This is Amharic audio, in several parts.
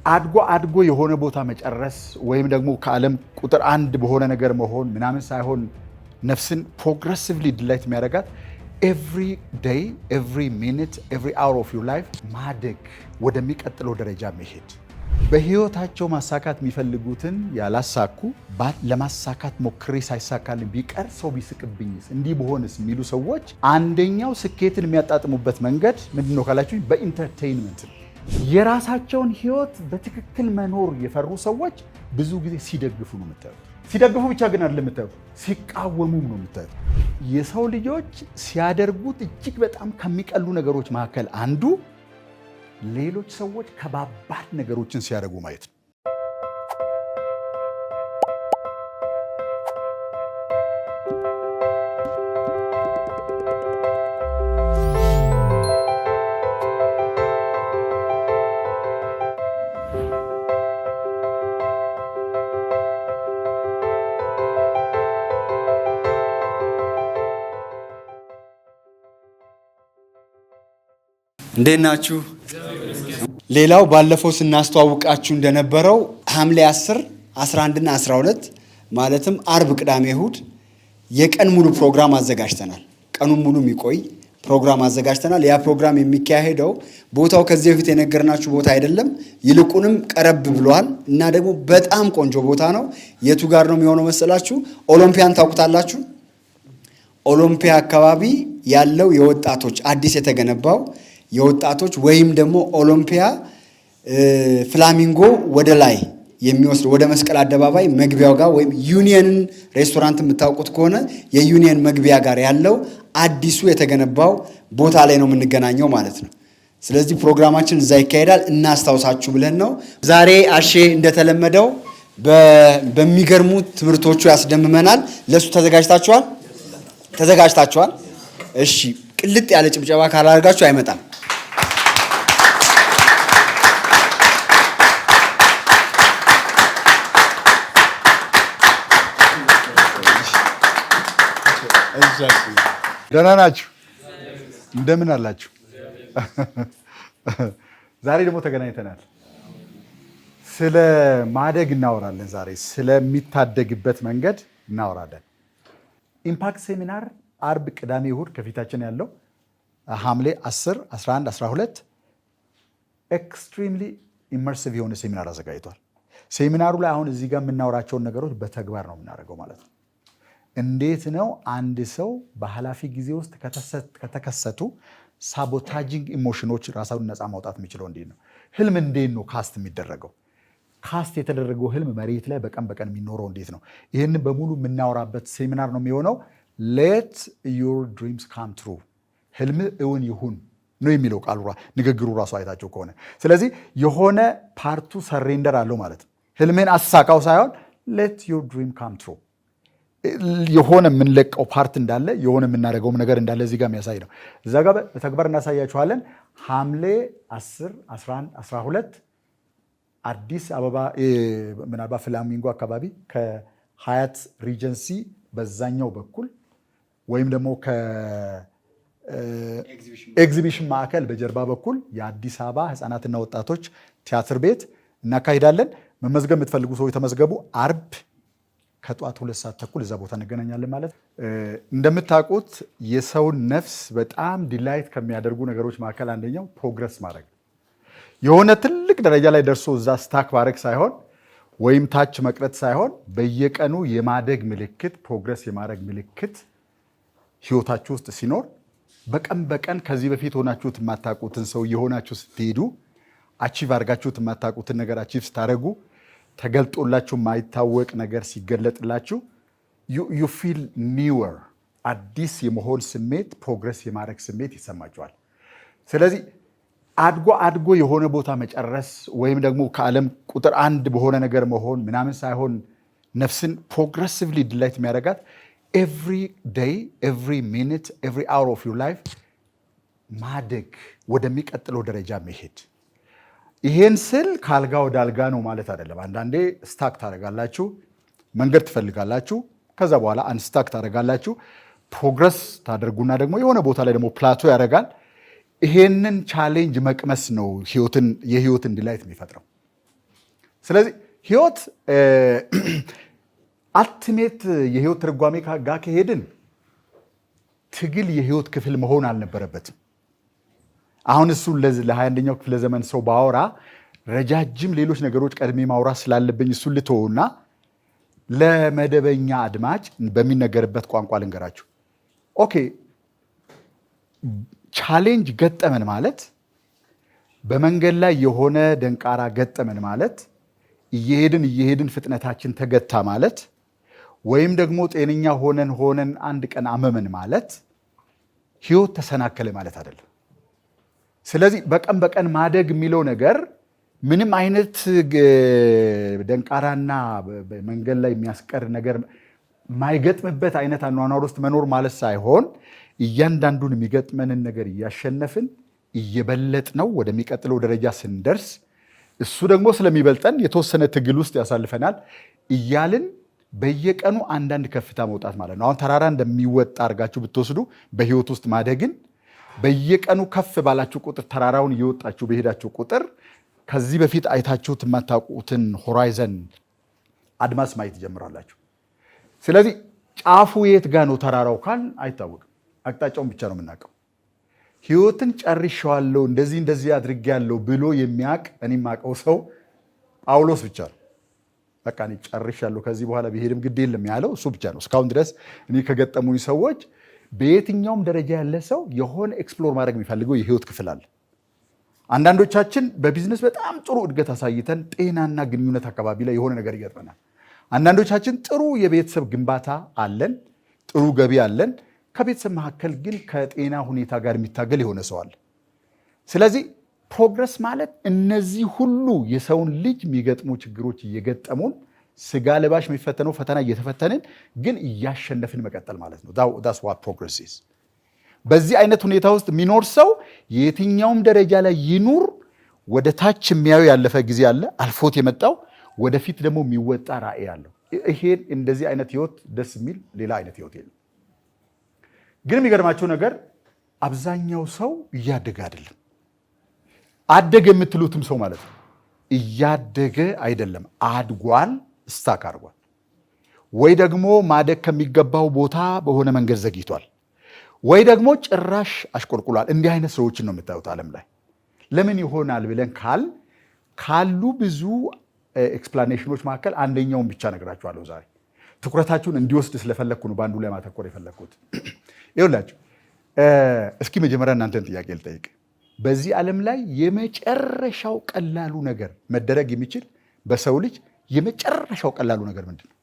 አድጎ የሆነ ቦታ መጨረስ ወይም ደግሞ ከዓለም ቁጥር አንድ በሆነ ነገር መሆን ምናምን ሳይሆን ነፍስን ፕሮግሬሲቭሊ ዲላይት የሚያደርጋት every day, every minute, every hour of your life ማደግ ወደሚቀጥለው ደረጃ መሄድ። በህይወታቸው ማሳካት የሚፈልጉትን ያላሳኩ ለማሳካት ሞክሬ ሳይሳካልኝ ቢቀር ሰው ቢስቅብኝስ እንዲህ በሆንስ የሚሉ ሰዎች አንደኛው ስኬትን የሚያጣጥሙበት መንገድ ምንድነው ካላችሁ በኢንተርቴይንመንት ነው። የራሳቸውን ህይወት በትክክል መኖር የፈሩ ሰዎች ብዙ ጊዜ ሲደግፉ ነው የምታዩት። ሲደግፉ ብቻ ግን አይደለም የምታዩት፣ ሲቃወሙም ነው የምታዩት። የሰው ልጆች ሲያደርጉት እጅግ በጣም ከሚቀሉ ነገሮች መካከል አንዱ ሌሎች ሰዎች ከባባድ ነገሮችን ሲያደርጉ ማየት ነው። እንዴት ናችሁ? ሌላው ባለፈው ስናስተዋውቃችሁ እንደነበረው ሐምሌ 10፣ 11 እና 12 ማለትም አርብ፣ ቅዳሜ፣ እሁድ የቀን ሙሉ ፕሮግራም አዘጋጅተናል። ቀኑን ሙሉ የሚቆይ ፕሮግራም አዘጋጅተናል። ያ ፕሮግራም የሚካሄደው ቦታው ከዚህ በፊት የነገርናችሁ ቦታ አይደለም፣ ይልቁንም ቀረብ ብሏል እና ደግሞ በጣም ቆንጆ ቦታ ነው። የቱ ጋር ነው የሚሆነው መሰላችሁ? ኦሎምፒያን ታውቁታላችሁ? ኦሎምፒያ አካባቢ ያለው የወጣቶች አዲስ የተገነባው የወጣቶች ወይም ደግሞ ኦሎምፒያ ፍላሚንጎ ወደ ላይ የሚወስድ ወደ መስቀል አደባባይ መግቢያው ጋር ወይም ዩኒየን ሬስቶራንት የምታውቁት ከሆነ የዩኒየን መግቢያ ጋር ያለው አዲሱ የተገነባው ቦታ ላይ ነው የምንገናኘው ማለት ነው። ስለዚህ ፕሮግራማችን እዛ ይካሄዳል። እናስታውሳችሁ ብለን ነው። ዛሬ አሼ እንደተለመደው በሚገርሙ ትምህርቶቹ ያስደምመናል። ለሱ ተዘጋጅታችኋል? እሺ፣ ቅልጥ ያለ ጭብጨባ ካላደርጋችሁ አይመጣም። ደህና ናችሁ? እንደምን አላችሁ? ዛሬ ደግሞ ተገናኝተናል። ስለ ማደግ እናወራለን። ዛሬ ስለሚታደግበት መንገድ እናወራለን። ኢምፓክት ሴሚናር አርብ፣ ቅዳሜ፣ እሁድ ከፊታችን ያለው ሐምሌ 10፣ 11፣ 12 ኤክስትሪምሊ ኢመርሲቭ የሆነ ሴሚናር አዘጋጅቷል። ሴሚናሩ ላይ አሁን እዚህ ጋር የምናወራቸውን ነገሮች በተግባር ነው የምናደርገው ማለት ነው። እንዴት ነው አንድ ሰው በኃላፊ ጊዜ ውስጥ ከተከሰቱ ሳቦታጂንግ ኢሞሽኖች ራሳውን ነፃ ማውጣት የሚችለው? እንዴት ነው ህልም እንዴት ነው ካስት የሚደረገው? ካስት የተደረገው ህልም መሬት ላይ በቀን በቀን የሚኖረው እንዴት ነው? ይህንን በሙሉ የምናወራበት ሴሚናር ነው የሚሆነው። ሌት ዩር ድሪምስ ካም ትሩ፣ ህልም እውን ይሁን ነው የሚለው ቃሉ ንግግሩ ራሱ አይታቸው ከሆነ። ስለዚህ የሆነ ፓርቱ ሰሬንደር አለው ማለት ነው። ህልሜን አሳካው ሳይሆን ሌት ዩር ድሪም ካም ትሩ፣ የሆነ የምንለቀው ፓርት እንዳለ የሆነ የምናደርገውም ነገር እንዳለ እዚህ ጋር የሚያሳይ ነው። እዛ ጋር በተግባር እናሳያችኋለን። ሐምሌ 10፣ 11፣ 12 አዲስ አበባ ምናልባት ፍላሚንጎ አካባቢ ከሀያት ሪጀንሲ በዛኛው በኩል ወይም ደግሞ ከኤግዚቢሽን ማዕከል በጀርባ በኩል የአዲስ አበባ ህፃናትና ወጣቶች ቲያትር ቤት እናካሂዳለን። መመዝገብ የምትፈልጉ ሰዎች ተመዝገቡ። አርብ ከጠዋት 2 ሰዓት ተኩል እዛ ቦታ እንገናኛለን ማለት። እንደምታውቁት የሰውን ነፍስ በጣም ዲላይት ከሚያደርጉ ነገሮች መካከል አንደኛው ፕሮግረስ ማድረግ፣ የሆነ ትልቅ ደረጃ ላይ ደርሶ እዛ ስታክ ማድረግ ሳይሆን ወይም ታች መቅረት ሳይሆን በየቀኑ የማደግ ምልክት፣ ፕሮግረስ የማድረግ ምልክት ህይወታችሁ ውስጥ ሲኖር በቀን በቀን ከዚህ በፊት ሆናችሁት የማታውቁትን ሰው የሆናችሁ ስትሄዱ፣ አቺቭ አድርጋችሁት የማታውቁትን ነገር አቺቭ ስታደርጉ፣ ተገልጦላችሁ የማይታወቅ ነገር ሲገለጥላችሁ ዩ ፊል ኒወር፣ አዲስ የመሆን ስሜት፣ ፕሮግረስ የማድረግ ስሜት ይሰማችኋል። ስለዚህ አድጎ የሆነ ቦታ መጨረስ ወይም ደግሞ ከዓለም ቁጥር አንድ በሆነ ነገር መሆን ምናምን ሳይሆን ነፍስን ፕሮግሬሲቭሊ ዲላይት የሚያደርጋት ኤቭሪ ዴይ፣ ኤቭሪ ሚኒት፣ ኤቭሪ አወር ኦፍ ዩር ላይፍ ማደግ፣ ወደሚቀጥለው ደረጃ መሄድ። ይሄን ስል ከአልጋ ወደ አልጋ ነው ማለት አይደለም። አንዳንዴ ስታክ ታደርጋላችሁ፣ መንገድ ትፈልጋላችሁ፣ ከዛ በኋላ አንስታክ ታደርጋላችሁ፣ ፕሮግረስ ታደርጉና ደግሞ የሆነ ቦታ ላይ ደግሞ ፕላቶ ያደርጋል። ይሄንን ቻሌንጅ መቅመስ ነው የህይወትን ዲላይት የሚፈጥረው። ስለዚህ ህይወት አልቲሜት የህይወት ትርጓሜ ጋር ከሄድን ትግል የህይወት ክፍል መሆን አልነበረበትም። አሁን እሱ ለ21ኛው ክፍለ ዘመን ሰው ባወራ ረጃጅም ሌሎች ነገሮች ቀድሜ ማውራት ስላለብኝ እሱ ልተውና ለመደበኛ አድማጭ በሚነገርበት ቋንቋ ልንገራችሁ። ኦኬ ቻሌንጅ ገጠመን ማለት በመንገድ ላይ የሆነ ደንቃራ ገጠመን ማለት እየሄድን ፍጥነታችን ተገታ ማለት ወይም ደግሞ ጤነኛ ሆነን አንድ ቀን አመመን ማለት ህይወት ተሰናከለ ማለት አይደለም። ስለዚህ በቀን በቀን ማደግ የሚለው ነገር ምንም አይነት ደንቃራና መንገድ ላይ የሚያስቀር ነገር ማይገጥምበት አይነት አኗኗር ውስጥ መኖር ማለት ሳይሆን እያንዳንዱን የሚገጥመንን ነገር እያሸነፍን እየበለጥ ነው ወደሚቀጥለው ደረጃ ስንደርስ እሱ ደግሞ ስለሚበልጠን የተወሰነ ትግል ውስጥ ያሳልፈናል እያልን በየቀኑ አንዳንድ ከፍታ መውጣት ማለት ነው። አሁን ተራራ እንደሚወጣ አድርጋችሁ ብትወስዱ በህይወት ውስጥ ማደግን በየቀኑ ከፍ ባላችሁ ቁጥር ተራራውን እየወጣችሁ በሄዳችሁ ቁጥር ከዚህ በፊት አይታችሁት የማታውቁትን ሆራይዘን አድማስ ማየት ጀምራላችሁ። ስለዚህ ጫፉ የት ጋር ነው ተራራው ካል አይታወቅም። አቅጣጫውን ብቻ ነው የምናውቀው። ህይወትን ጨርሼዋለሁ እንደዚህ አድርጌያለሁ ብሎ የሚያውቅ እኔ የማውቀው ሰው ጳውሎስ ብቻ ነው። በቃ እኔ ጨርሻለሁ ከዚህ በኋላ ብሄድም ግድ የለም ያለው እሱ ብቻ ነው። እስካሁን ድረስ እኔ ከገጠሙኝ ሰዎች በየትኛውም ደረጃ ያለ ሰው የሆነ ኤክስፕሎር ማድረግ የሚፈልገው የህይወት ክፍል አለ። አንዳንዶቻችን በቢዝነስ በጣም ጥሩ እድገት አሳይተን ጤናና ግንኙነት አካባቢ ላይ የሆነ ነገር ይገጥመናል። አንዳንዶቻችን ጥሩ የቤተሰብ ግንባታ አለን፣ ጥሩ ገቢ አለን። ከቤተሰብ መካከል ግን ከጤና ሁኔታ ጋር የሚታገል የሆነ ሰው አለ። ስለዚህ ፕሮግረስ ማለት እነዚህ ሁሉ የሰውን ልጅ የሚገጥሙ ችግሮች እየገጠሙን ስጋ ለባሽ የሚፈተነው ፈተና እየተፈተንን ግን እያሸነፍን መቀጠል ማለት ነው። that's what progress is። በዚህ አይነት ሁኔታ ውስጥ የሚኖር ሰው የትኛውም ደረጃ ላይ ይኑር ወደ ታች የሚያዩ ያለፈ ጊዜ አለ፣ አልፎት የመጣው ወደፊት ደግሞ የሚወጣ ራዕይ አለው። ይሄን እንደዚህ አይነት ህይወት ደስ የሚል ሌላ አይነት ህይወት የለም። ግን የሚገርማቸው ነገር አብዛኛው ሰው እያደገ አይደለም። አደገ የምትሉትም ሰው ማለት ነው እያደገ አይደለም፣ አድጓል፣ ስታክ አድርጓል፣ ወይ ደግሞ ማደግ ከሚገባው ቦታ በሆነ መንገድ ዘግይቷል፣ ወይ ደግሞ ጭራሽ አሽቆልቁሏል። እንዲህ አይነት ሰዎችን ነው የምታዩት ዓለም ላይ። ለምን ይሆናል ብለን ካሉ ብዙ ኤክስፕላኔሽኖች መካከል አንደኛውን ብቻ ነግራችኋለሁ ዛሬ። ትኩረታችሁን እንዲወስድ ስለፈለግኩ ነው በአንዱ ላይ ማተኮር የፈለግኩት። ይኸውላችሁ እስኪ መጀመሪያ እናንተን ጥያቄ ልጠይቅ። በዚህ ዓለም ላይ የመጨረሻው ቀላሉ ነገር መደረግ የሚችል በሰው ልጅ የመጨረሻው ቀላሉ ነገር ምንድን ነው?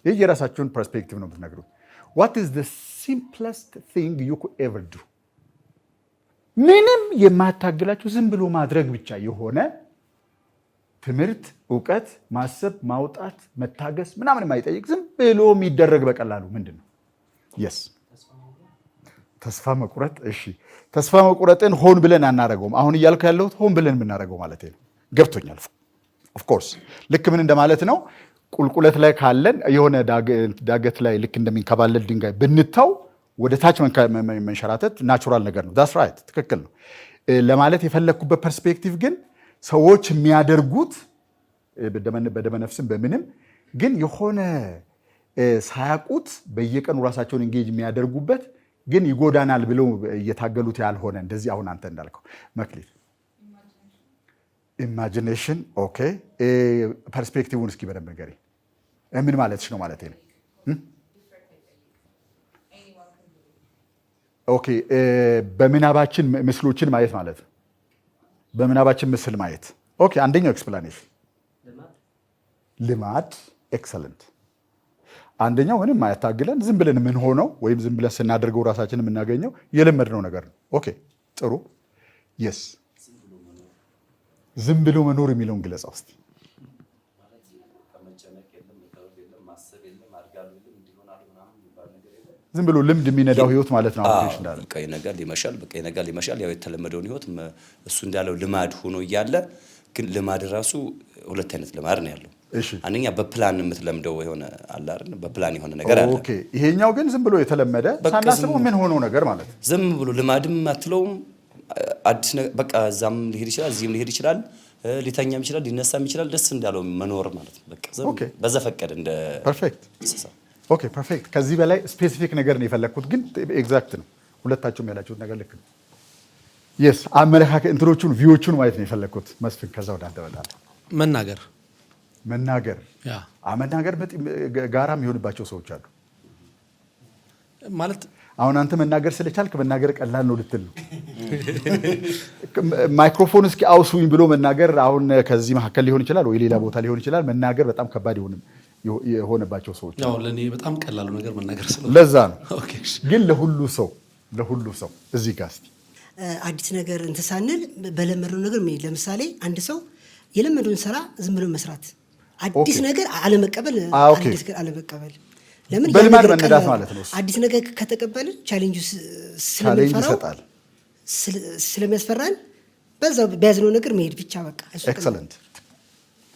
ይህ የራሳችሁን ፐርስፔክቲቭ ነው የምትነግሩት። What is the simplest thing you could ever do? ምንም የማታገላችሁ ዝም ብሎ ማድረግ ብቻ የሆነ ትምህርት፣ እውቀት፣ ማሰብ፣ ማውጣት፣ መታገስ ምናምን የማይጠይቅ ዝም ብሎ የሚደረግ በቀላሉ ምንድን ነው? የስ ተስፋ መቁረጥ። እሺ ተስፋ መቁረጥን ሆን ብለን አናረገውም። አሁን እያልኩ ያለሁት ሆን ብለን የምናደርገው ማለት ነው። ገብቶኛል። ኦፍኮርስ ልክ ምን እንደማለት ነው። ቁልቁለት ላይ ካለን የሆነ ዳገት ላይ ልክ እንደሚንከባለል ድንጋይ ብንታው ወደ ታች መንሸራተት ናቹራል ነገር ነው። ዳስ ራይት፣ ትክክል ነው ለማለት የፈለግኩበት ፐርስፔክቲቭ ግን ሰዎች የሚያደርጉት በደመነፍስም በምንም ግን የሆነ ሳያውቁት በየቀኑ ራሳቸውን ኢንጌጅ የሚያደርጉበት ግን ይጎዳናል ብለው እየታገሉት ያልሆነ እንደዚህ አሁን አንተ እንዳልከው መክሊት ኢማጂኔሽን። ኦኬ ፐርስፔክቲቭን እስኪ በደንብ ንገሪኝ። ምን ማለትሽ ነው ማለት ነው? ኦኬ በምናባችን ምስሎችን ማየት ማለት ነው። በምናባችን ምስል ማየት። ኦኬ አንደኛው ኤክስፕላኔሽን ልማድ። ኤክሰለንት። አንደኛው ምንም አያታግለን ዝም ብለን የምንሆነው ወይም ዝም ብለን ስናደርገው ራሳችን የምናገኘው የለመድነው ነገር ነው። ኦኬ ጥሩ። የስ ዝም ብሎ መኖር የሚለውን ግለጻ ውስጥ ዝም ብሎ ልምድ የሚነዳው ህይወት ማለት ነው። አፕሊኬሽን እንዳለ ቀይ ነገር ሊመሻል ያው የተለመደውን ህይወት እሱ እንዳለው ልማድ ሆኖ እያለ ግን ልማድ ራሱ ሁለት አይነት ልማድ ነው ያለው። አንደኛ በፕላን የምትለምደው የሆነ አለ አይደል? በፕላን የሆነ ነገር አለ። ኦኬ ይሄኛው ግን ዝም ብሎ የተለመደ ሳናስበው ምን ሆኖ ነገር ማለት ዝም ብሎ ልማድም አትለውም። አዲስ በቃ እዛም ሊሄድ ይችላል እዚህም ሊሄድ ይችላል። ሊተኛም ይችላል ሊነሳም ይችላል ደስ እንዳለው መኖር ማለት ነው በቃ በዘፈቀደ እንደ ፐርፌክት ኦኬ ፐርፌክት ከዚህ በላይ ስፔሲፊክ ነገር ነው የፈለኩት ግን ኤግዛክት ነው ሁለታችሁም ያላችሁት ነገር ልክ ነው yes አመለካከት እንትሮቹን ቪዎቹን ማለት ነው የፈለኩት መስፍን ከዛ ወደ አንተ እመጣለሁ መናገር ያ መናገር ጋራም ይሆንባቸው ሰዎች አሉ ማለት አሁን አንተ መናገር ስለቻልክ መናገር ቀላል ነው ልትል ነው ማይክሮፎን እስኪ አውሱኝ ብሎ መናገር አሁን ከዚህ መካከል ሊሆን ይችላል ወይ ሌላ ቦታ ሊሆን ይችላል መናገር በጣም ከባድ የሆነባቸው ሰዎች ያው ለኔ በጣም ቀላሉ ነገር መናገር ስለሆነ ለዛ ነው ግን ለሁሉ ሰው እዚህ ጋር እስቲ አዲስ ነገር እንተሳነል በለመደው ነገር ምን ለምሳሌ አንድ ሰው የለመደውን ስራ ዝም ብሎ መስራት አዲስ ነገር አለመቀበል አዲስ ነገር አለመቀበል ለምን በልማድ መነዳት ማለት ነው አዲስ ነገር ከተቀበልን ቻሌንጁ ስለሚያስፈራን በዛው በያዝነው ነገር መሄድ ብቻ በቃ ኤክሰለንት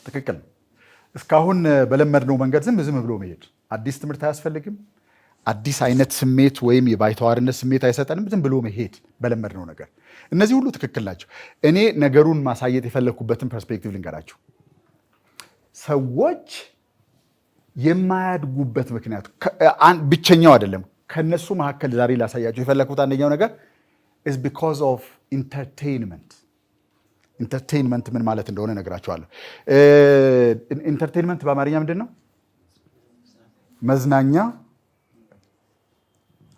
ትክክል እስካሁን በለመድነው መንገድ ዝም ብሎ መሄድ አዲስ ትምህርት አያስፈልግም አዲስ አይነት ስሜት ወይም የባይተዋርነት ስሜት አይሰጠንም ዝም ብሎ መሄድ በለመድነው ነገር እነዚህ ሁሉ ትክክል ናቸው እኔ ነገሩን ማሳየት የፈለኩበትን ፐርስፔክቲቭ ልንገራችሁ ሰዎች የማያድጉበት ምክንያት ብቸኛው አይደለም ከነሱ መካከል ዛሬ ላሳያችሁ የፈለኩት አንደኛው ነገር is because of ኢንተርቴይንመንት ምን ማለት እንደሆነ ነግራችኋለሁ ኢንተርቴይንመንት በአማርኛ ምንድን ነው መዝናኛ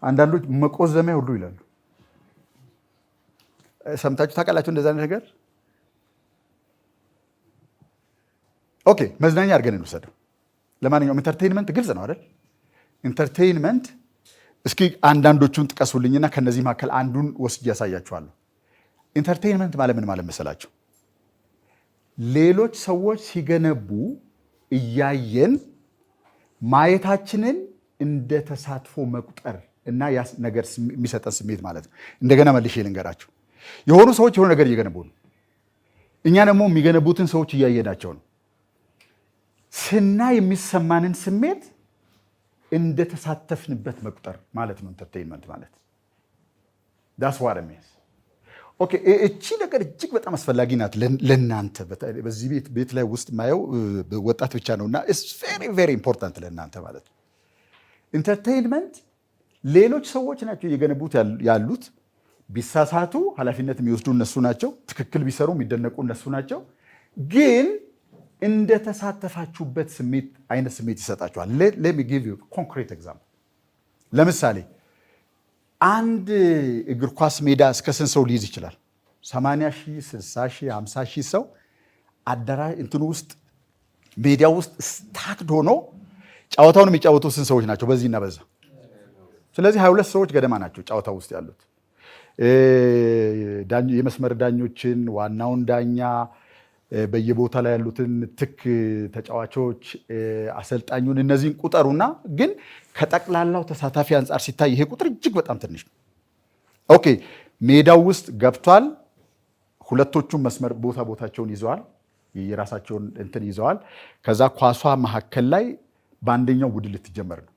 አንዳንዶች መቆዘሚያ ሁሉ ይላሉ ሰምታችሁ ታውቃላችሁ እንደዛ ነገር ኦኬ መዝናኛ አድርገን እንወሰደው ለማንኛውም ኢንተርቴይንመንት ግልጽ ነው አይደል ኢንተርቴይንመንት እስኪ አንዳንዶቹን ጥቀሱልኝና ከነዚህ መካከል አንዱን ወስጄ ያሳያችኋለሁ ኢንተርቴይንመንት ማለት ምን ማለት መሰላችሁ ሌሎች ሰዎች ሲገነቡ እያየን ማየታችንን እንደ ተሳትፎ መቁጠር እና ያ ነገር የሚሰጠን ስሜት ማለት ነው እንደገና መልሼ ልንገራችሁ የሆኑ ሰዎች የሆነ ነገር እየገነቡ ነው እኛ ደግሞ የሚገነቡትን ሰዎች እያየናቸው ነው ስና የሚሰማንን ስሜት እንደ ተሳተፍንበት መቁጠር ማለት ነው ኢንተርቴይንመንት ማለት that's what it means ኦኬ እቺ ነገር እጅግ በጣም አስፈላጊ ናት ለእናንተ በዚህ ቤት ላይ ውስጥ ማየው ወጣት ብቻ ነውና it's very very important ለእናንተ ማለት ነው ኢንተርቴይንመንት ሌሎች ሰዎች ናቸው እየገነቡት ያሉት ቢሳሳቱ ኃላፊነት የሚወስዱ እነሱ ናቸው ትክክል ቢሰሩ የሚደነቁ እነሱ ናቸው ግን እንደ ተሳተፋችሁበት አይነት ስሜት ይሰጣችኋል let me give you a concrete example ለምሳሌ አንድ እግር ኳስ ሜዳ እስከ ስንት ሰው ሊይዝ ይችላል 80,000 60,000 50,000 ሰው አዳራሽ እንትኑ ውስጥ ሜዳ ውስጥ ስታክድ ሆኖ ጫወታውን የሚጫወቱ ስንት ሰዎች ናቸው በዚህና በዛ ስለዚህ 22 ሰዎች ገደማ ናቸው ጫወታው ውስጥ ያሉት የመስመር ዳኞችን ዋናውን ዳኛ በየቦታ ላይ ያሉትን ትክ ተጫዋቾች አሰልጣኙን እነዚህን ቁጠሩና ግን ከጠቅላላው ተሳታፊ አንፃር ሲታይ ይሄ ቁጥር እጅግ በጣም ትንሽ ነው ኦኬ ሜዳው ውስጥ ገብቷል ሁለቶቹም መስመር ቦታቸውን ይዘዋል የራሳቸውን እንትን ይዘዋል ከዛ ኳሷ መሐከል ላይ በአንደኛው ቡድን ልትጀመር ነው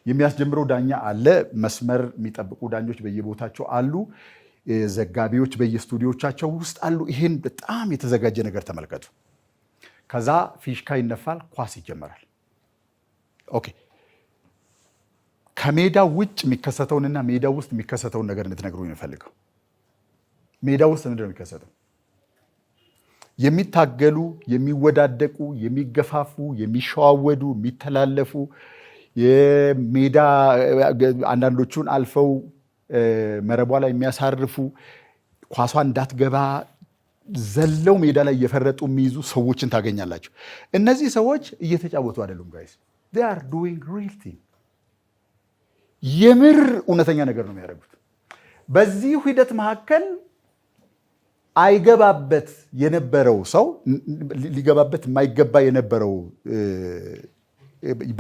የሚያስጀምረው ዳኛ አለ መስመር የሚጠብቁ ዳኞች በየቦታቸው አሉ ዘጋቢዎች በየስቱዲዮቻቸው ውስጥ አሉ ይሄን በጣም የተዘጋጀ ነገር ተመልከቱ ከዛ ፊሽካ ይነፋል ኳስ ይጀመራል ኦኬ ከሜዳው ውጭ የሚከሰተውንና ሜዳው ውስጥ የሚከሰተውን ነገር እንድትነግሩኝ ነው ፈልገው ሜዳው ውስጥ ምንድነው የሚከሰተው የሚታገሉ የሚወዳደቁ የሚገፋፉ የሚሸዋወዱ የሚተላለፉ የሜዳ አንዳንዶቹን አልፈው መረቧ ላይ የሚያሳርፉ ኳሷ እንዳትገባ ዘለው ሜዳ ላይ እየፈረጡ የሚይዙ ሰዎችን ታገኛላችሁ እነዚህ ሰዎች እየተጫወቱ አይደሉም ጋይስ they are doing real thing የምር እውነተኛ ነገር ነው የሚያደርጉት በዚህ ሂደት መካከል አይገባበት የነበረው ሰው ሊገባበት የማይገባ የነበረው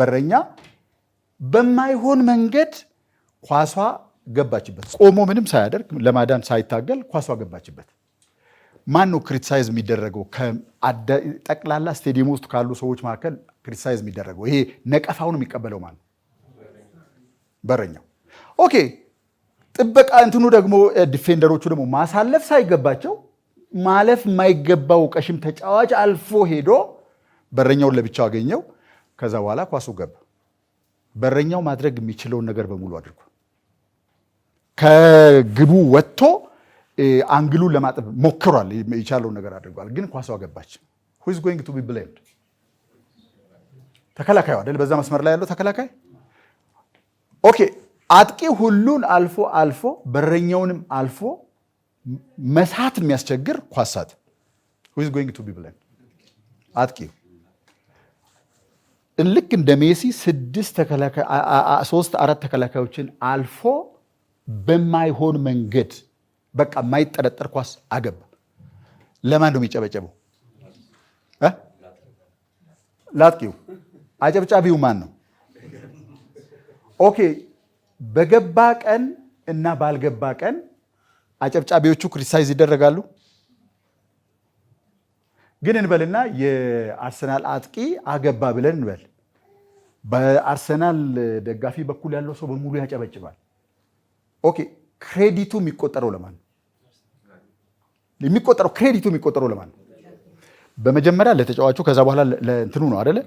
በረኛ በማይሆን መንገድ ኳሷ ገባችበት ቆሞ ምንም ሳያደርግ ለማዳን ሳይታገል ኳሷ ገባችበት ማን ነው ክሪቲሳይዝ የሚደረገው ጠቅላላ ስቴዲየም ውስጥ ካሉ ሰዎች መካከል ክሪቲሳይዝ የሚደረገው ይሄ ነቀፋውን የሚቀበለው ማን በረኛው ኦኬ ጥበቃ እንትኑ ደግሞ ዲፌንደሮቹ ደግሞ ማሳለፍ ሳይገባቸው ማለፍ የማይገባው ቀሽም ተጫዋች አልፎ ሄዶ በረኛውን ለብቻው አገኘው። ከዛ በኋላ ኳሱ ገባ። በረኛው ማድረግ የሚችለውን ነገር በሙሉ አድርጓል። ከግቡ ወጥቶ አንግሉን ለማጠብ ሞክሯል። የቻለውን ነገር አድርጓል። ግን ኳሷ ገባች። who is going to be blamed? ተከላካዩ አይደል? በዛ መስመር ላይ ያለው ተከላካይ። ኦኬ አጥቂ ሁሉን አልፎ በረኛውንም አልፎ መሳት የሚያስቸግር ኳስ ሳት። who is going to be blamed? አጥቂው። ልክ እንደ ሜሲ 3-4 ተከላካዮችን አልፎ በማይሆን መንገድ በቃ የማይጠረጠር ኳስ አገባ። ለማን ነው የሚጨበጨበው? ላጥቂው። አጨብጫቢው ማን ነው? ኦኬ በገባ ቀን እና ባልገባ ቀን አጨብጫቢዎቹ ክሪቲሳይዝ ይደረጋሉ። ግን እንበልና የአርሰናል አጥቂ አገባ ብለን እንበል። በአርሰናል ደጋፊ በኩል ያለው ሰው በሙሉ ያጨበጭባል። ኦኬ ክሬዲቱ የሚቆጠረው ለማን ነው? ክሬዲቱ የሚቆጠረው ለማን ነው? በመጀመሪያ ለተጫዋቹ፣ ከዛ በኋላ ለእንትኑ ነው አይደለ?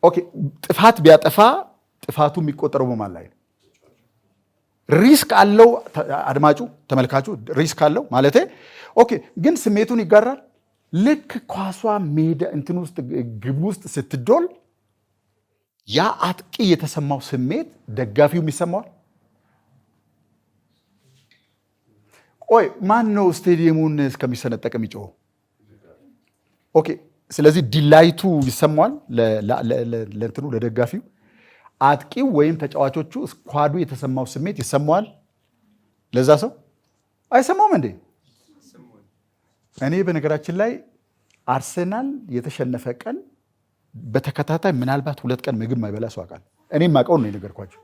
ኦኬ ጥፋት ቢያጠፋ ጥፋቱ የሚቆጠረው በማን ላይ ነው? ሪስክ አለው አድማጩ፣ ተመልካቹ ሪስክ አለው ማለቴ። ኦኬ ግን ስሜቱን ይጋራል። ልክ ኳሷ ሜዳ እንትን ውስጥ ግብ ውስጥ ስትዶል ያ አጥቂ የተሰማው ስሜት ደጋፊው ይሰማዋል። ቆይ ማን ነው ስቴዲየሙን እስከሚሰነጠቅ የሚጮኸው? ኦኬ ስለዚህ ዲላይቱ ይሰማዋል ለእንትኑ ለደጋፊው። አጥቂው ወይም ተጫዋቾቹ ስኳዱ የተሰማው ስሜት ይሰማዋል ለዛ ሰው? አይሰማውም እንዴ? እኔ በነገራችን ላይ አርሰናል የተሸነፈ ቀን በተከታታይ ምናልባት 2 ቀን ምግብ ማይበላ ሰው አውቃለሁ። እኔም ማውቀውን ነው የነገርኳቸው።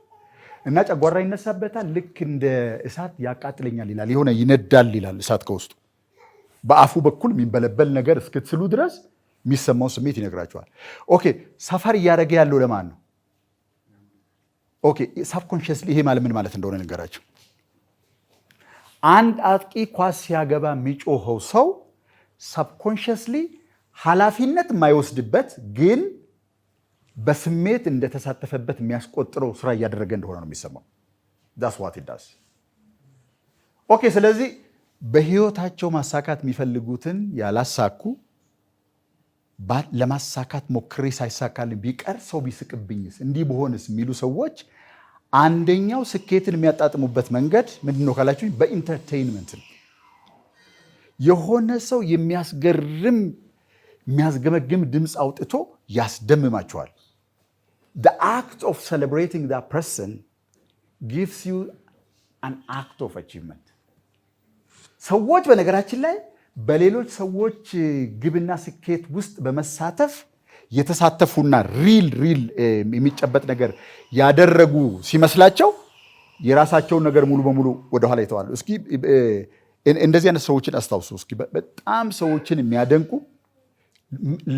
እና ጨጓራ ይነሳበታል፣ ልክ እንደ እሳት ያቃጥለኛል ይላል፣ የሆነ ይነዳል ይላል እሳት ከውስጡ። በአፉ በኩል የሚንበለበል ነገር እስክትስሉ ድረስ የሚሰማው ስሜት ይነግራቸዋል። ኦኬ ሰፈር እያደረገ ያለው ለማን ነው? ኦኬ ሳብኮንሽስሊ ይሄ ማለት ምን ማለት እንደሆነ ነገራቸው። አንድ አጥቂ ኳስ ሲያገባ የሚጮኸው ሰው ሳብኮንሽስሊ ኃላፊነት የማይወስድበት ግን በስሜት እንደተሳተፈበት የሚያስቆጥረው ስራ እያደረገ እንደሆነ ነው የሚሰማው። ዳስ ዋት ዳስ። ኦኬ ስለዚህ በህይወታቸው ማሳካት የሚፈልጉትን ያላሳኩ ለማሳካት ሞክሬ ሳይሳካልኝ ቢቀር ሰው ቢስቅብኝስ እንዲህ በሆንስ የሚሉ ሰዎች አንደኛው ስኬትን የሚያጣጥሙበት መንገድ ምንድን ነው ካላችሁ በኢንተርቴይንመንት ነው። የሆነ ሰው የሚያስገመግም ድምፅ አውጥቶ ያስደምማቸዋል። The act of celebrating that person gives you an act of achievement. ሰዎች በነገራችን ላይ በሌሎች ሰዎች ግብና ስኬት ውስጥ በመሳተፍ የተሳተፉና ሪል የሚጨበጥ ነገር ያደረጉ ሲመስላቸው የራሳቸውን ነገር ሙሉ በሙሉ ወደኋላ ይተዋሉ። እስኪ እንደዚህ አይነት ሰዎችን አስታውሱ። እስኪ በጣም ሰዎችን የሚያደንቁ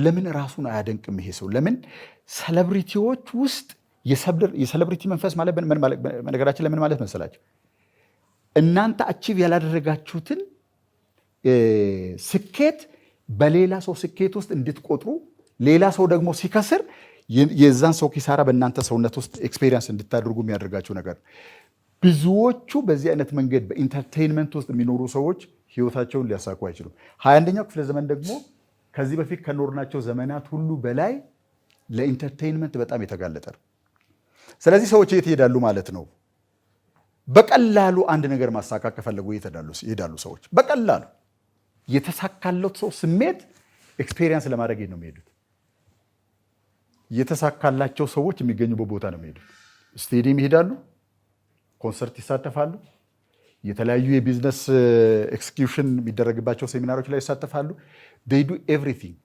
ለምን ራሱን አያደንቅም ይሄ ሰው? ለምን ሴሌብሪቲዎች ውስጥ የሴሌብሪቲ መንፈስ ማለት በነገራችን ለምን ማለት መሰላቸው? እናንተ አቺቭ ያላደረጋችሁትን ስኬት በሌላ ሰው ስኬት ውስጥ እንድትቆጥሩ፣ ሌላ ሰው ደግሞ ሲከስር የዛን ሰው ኪሳራ በእናንተ ሰውነት ውስጥ ኤክስፔሪየንስ እንድታደርጉ የሚያደርጋችሁ ነገር። ብዙዎቹ በዚህ አይነት መንገድ በኢንተርቴይንመንት ውስጥ የሚኖሩ ሰዎች ህይወታቸውን ሊያሳኩ አይችሉም። 21ኛው ክፍለ ዘመን ደግሞ ከዚህ በፊት ከኖርናቸው ዘመናት ሁሉ በላይ ለኢንተርቴይንመንት በጣም የተጋለጠ ነው። ስለዚህ ሰዎች የት ይሄዳሉ ማለት ነው? በቀላሉ አንድ ነገር ማሳካት ከፈለጉ ይሄዳሉ ሰዎች። በቀላሉ የተሳካለት ሰው ስሜት ኤክስፔሪየንስ ለማድረግ ነው የሚሄዱት። የተሳካላቸው ሰዎች የሚገኙበት ቦታ ነው የሚሄዱት። ስቴዲየም ይሄዳሉ፣ ኮንሰርት ይሳተፋሉ፣ የተለያዩ የቢዝነስ ኤክስኪዩሽን የሚደረግባቸው ሴሚናሮች ላይ ይሳተፋሉ። they do everything።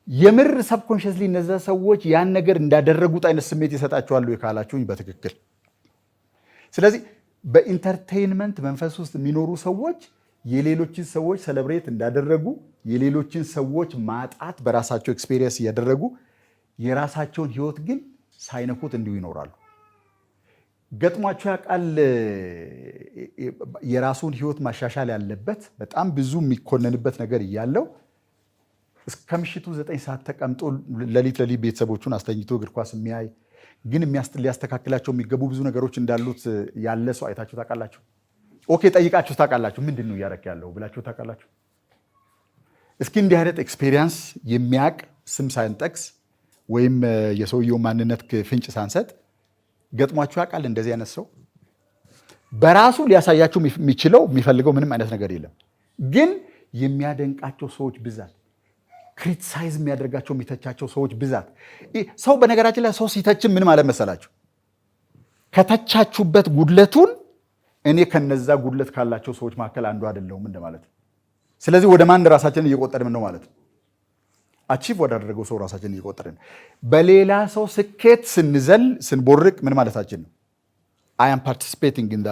የምር ሰብኮንሽስሊ እነዛ ሰዎች ያን ነገር እንዳደረጉት አይነት ስሜት ይሰጣቸዋሉ ካላችሁኝ በትክክል። ስለዚህ በኢንተርቴይንመንት መንፈስ ውስጥ የሚኖሩ ሰዎች የሌሎችን ሰዎች ሰለብሬት እንዳደረጉ፣ የሌሎችን ሰዎች ማጣት በራሳቸው ኤክስፔሪየንስ እያደረጉ የራሳቸውን ህይወት ግን ሳይነኩት እንዲሁ ይኖራሉ። ገጥሟቸው ያውቃል? የራሱን ህይወት ማሻሻል ያለበት በጣም ብዙ የሚኮነንበት ነገር እያለው እስከ ምሽቱ 9 ሰዓት ተቀምጦ ለሊት ቤተሰቦቹን አስተኝቶ እግር ኳስ የሚያይ ግን ሊያስተካክላቸው የሚገቡ ብዙ ነገሮች እንዳሉት ያለ ሰው አይታችሁ ታውቃላችሁ? ኦኬ፣ ጠይቃችሁ ታውቃላችሁ? ምንድን ነው እያደረክ ያለው ብላችሁ ታውቃላችሁ? እስኪ እንዲህ አይነት ኤክስፔሪየንስ የሚያውቅ ስም ሳንጠቅስ ወይም የሰውየው ማንነት ፍንጭ ሳንሰጥ ገጥሟችሁ ያውቃል? እንደዚህ አይነት ሰው በራሱ ሊያሳያችሁ የሚፈልገው ምንም አይነት ነገር የለም፣ ግን የሚያደንቃቸው ሰዎች ብዛት፣ ክሪቲሳይዝ የሚያደርጋቸው የሚተቻቸው ሰዎች ብዛት። ሰው በነገራችን ላይ ሰው ሲተችም ምን ማለት መሰላችሁ? ከተቻችሁበት ጉድለቱን እኔ ከነዛ ጉድለት ካላቸው ሰዎች መካከል አንዱ አይደለሁም እንደማለት ነው። ስለዚህ ወደ ማን ራሳችንን እየቆጠርን ነው ማለት ነው? አቺቭ ወዳደረገው ሰው ራሳችንን እየቆጠርን። በሌላ ሰው ስኬት ስንዘል ስንቦርቅ ምን ማለታችን ነው? አይ አም ፓርቲሲፔቲንግ ኢን